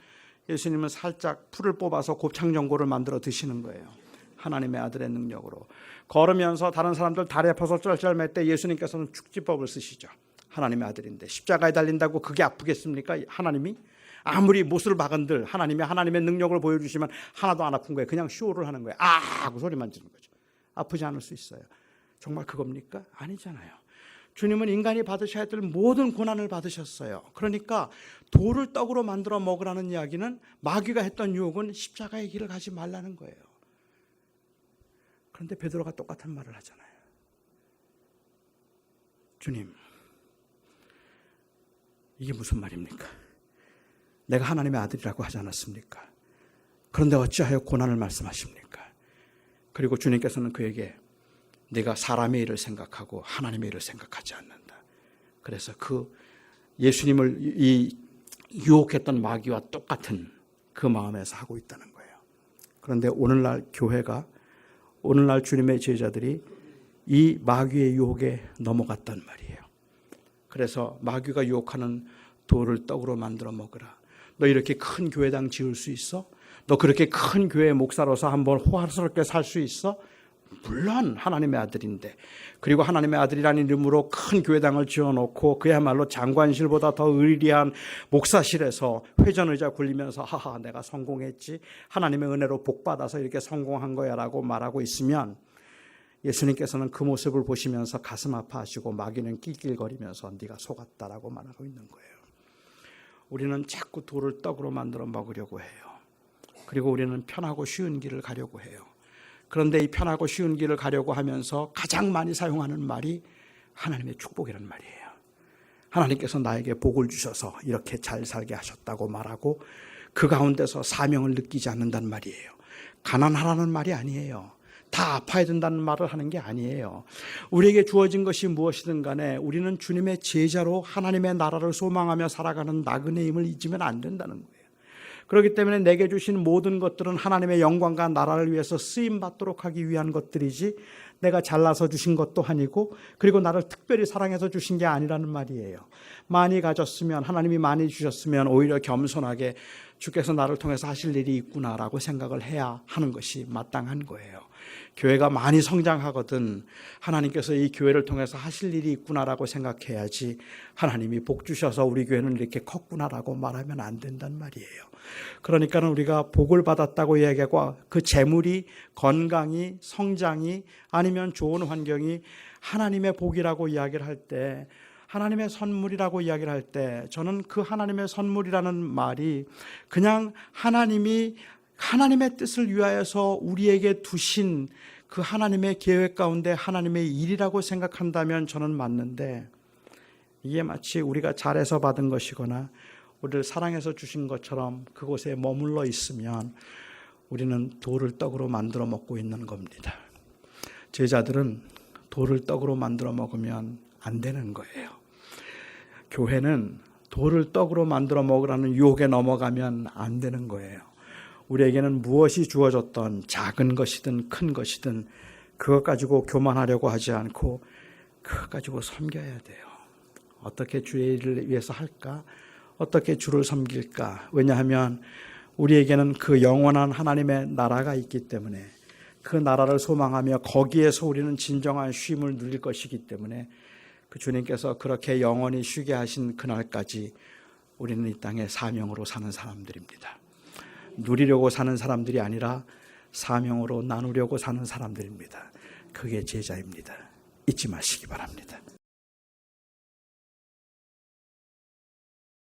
예수님은 살짝 풀을 뽑아서 곱창전골을 만들어 드시는 거예요. 하나님의 아들의 능력으로. 걸으면서 다른 사람들 다리 아파서 쩔쩔맬 때 예수님께서는 축지법을 쓰시죠. 하나님의 아들인데 십자가에 달린다고 그게 아프겠습니까? 하나님이 아무리 못을 박은들 하나님의 능력을 보여주시면 하나도 안 아픈 거예요. 그냥 쇼를 하는 거예요. 하고 소리만 지르는 거죠. 아프지 않을 수 있어요. 정말 그겁니까? 아니잖아요. 주님은 인간이 받으셔야 될 모든 고난을 받으셨어요. 그러니까 돌을 떡으로 만들어 먹으라는 이야기는 마귀가 했던 유혹은 십자가의 길을 가지 말라는 거예요. 그런데 베드로가 똑같은 말을 하잖아요. 주님, 이게 무슨 말입니까? 내가 하나님의 아들이라고 하지 않았습니까? 그런데 어찌하여 고난을 말씀하십니까? 그리고 주님께서는 그에게 내가 사람의 일을 생각하고 하나님의 일을 생각하지 않는다. 그래서 그 예수님을 유혹했던 마귀와 똑같은 그 마음에서 하고 있다는 거예요. 그런데 오늘날 교회가 오늘날 주님의 제자들이 이 마귀의 유혹에 넘어갔단 말이에요. 그래서 마귀가 유혹하는 돌을 떡으로 만들어 먹으라. 너 이렇게 큰 교회당 지을 수 있어? 너 그렇게 큰 교회 목사로서 한번 호화스럽게 살 수 있어? 물론 하나님의 아들인데, 그리고 하나님의 아들이라는 이름으로 큰 교회당을 지어놓고 그야말로 장관실보다 더 의리한 목사실에서 회전의자 굴리면서 하하 내가 성공했지, 하나님의 은혜로 복받아서 이렇게 성공한 거야 라고 말하고 있으면 예수님께서는 그 모습을 보시면서 가슴 아파하시고 마귀는 낄낄거리면서 네가 속았다라고 말하고 있는 거예요. 우리는 자꾸 돌을 떡으로 만들어 먹으려고 해요. 그리고 우리는 편하고 쉬운 길을 가려고 해요. 그런데 이 편하고 쉬운 길을 가려고 하면서 가장 많이 사용하는 말이 하나님의 축복이라는 말이에요. 하나님께서 나에게 복을 주셔서 이렇게 잘 살게 하셨다고 말하고 그 가운데서 사명을 느끼지 않는단 말이에요. 가난하라는 말이 아니에요. 다 아파야 된다는 말을 하는 게 아니에요. 우리에게 주어진 것이 무엇이든 간에 우리는 주님의 제자로 하나님의 나라를 소망하며 살아가는 나그네임을 잊으면 안 된다는 거예요. 그렇기 때문에 내게 주신 모든 것들은 하나님의 영광과 나라를 위해서 쓰임받도록 하기 위한 것들이지 내가 잘나서 주신 것도 아니고 그리고 나를 특별히 사랑해서 주신 게 아니라는 말이에요. 많이 가졌으면, 하나님이 많이 주셨으면 오히려 겸손하게 주께서 나를 통해서 하실 일이 있구나라고 생각을 해야 하는 것이 마땅한 거예요. 교회가 많이 성장하거든 하나님께서 이 교회를 통해서 하실 일이 있구나라고 생각해야지 하나님이 복 주셔서 우리 교회는 이렇게 컸구나라고 말하면 안 된단 말이에요. 그러니까 우리가 복을 받았다고 이야기하고 그 재물이, 건강이, 성장이 아니면 좋은 환경이 하나님의 복이라고 이야기를 할 때, 하나님의 선물이라고 이야기를 할 때 저는 그 하나님의 선물이라는 말이 그냥 하나님이 하나님의 뜻을 위하여서 우리에게 두신 그 하나님의 계획 가운데 하나님의 일이라고 생각한다면 저는 맞는데, 이게 마치 우리가 잘해서 받은 것이거나 우리를 사랑해서 주신 것처럼 그곳에 머물러 있으면 우리는 돌을 떡으로 만들어 먹고 있는 겁니다. 제자들은 돌을 떡으로 만들어 먹으면 안 되는 거예요. 교회는 돌을 떡으로 만들어 먹으라는 유혹에 넘어가면 안 되는 거예요. 우리에게는 무엇이 주어졌던 작은 것이든 큰 것이든 그것 가지고 교만하려고 하지 않고 그것 가지고 섬겨야 돼요. 어떻게 주의 일을 위해서 할까? 어떻게 주를 섬길까? 왜냐하면 우리에게는 그 영원한 하나님의 나라가 있기 때문에, 그 나라를 소망하며 거기에서 우리는 진정한 쉼을 누릴 것이기 때문에 그 주님께서 그렇게 영원히 쉬게 하신 그날까지 우리는 이 땅에 사명으로 사는 사람들입니다. 누리려고 사는 사람들이 아니라 사명으로 나누려고 사는 사람들입니다. 그게 제자입니다. 잊지 마시기 바랍니다.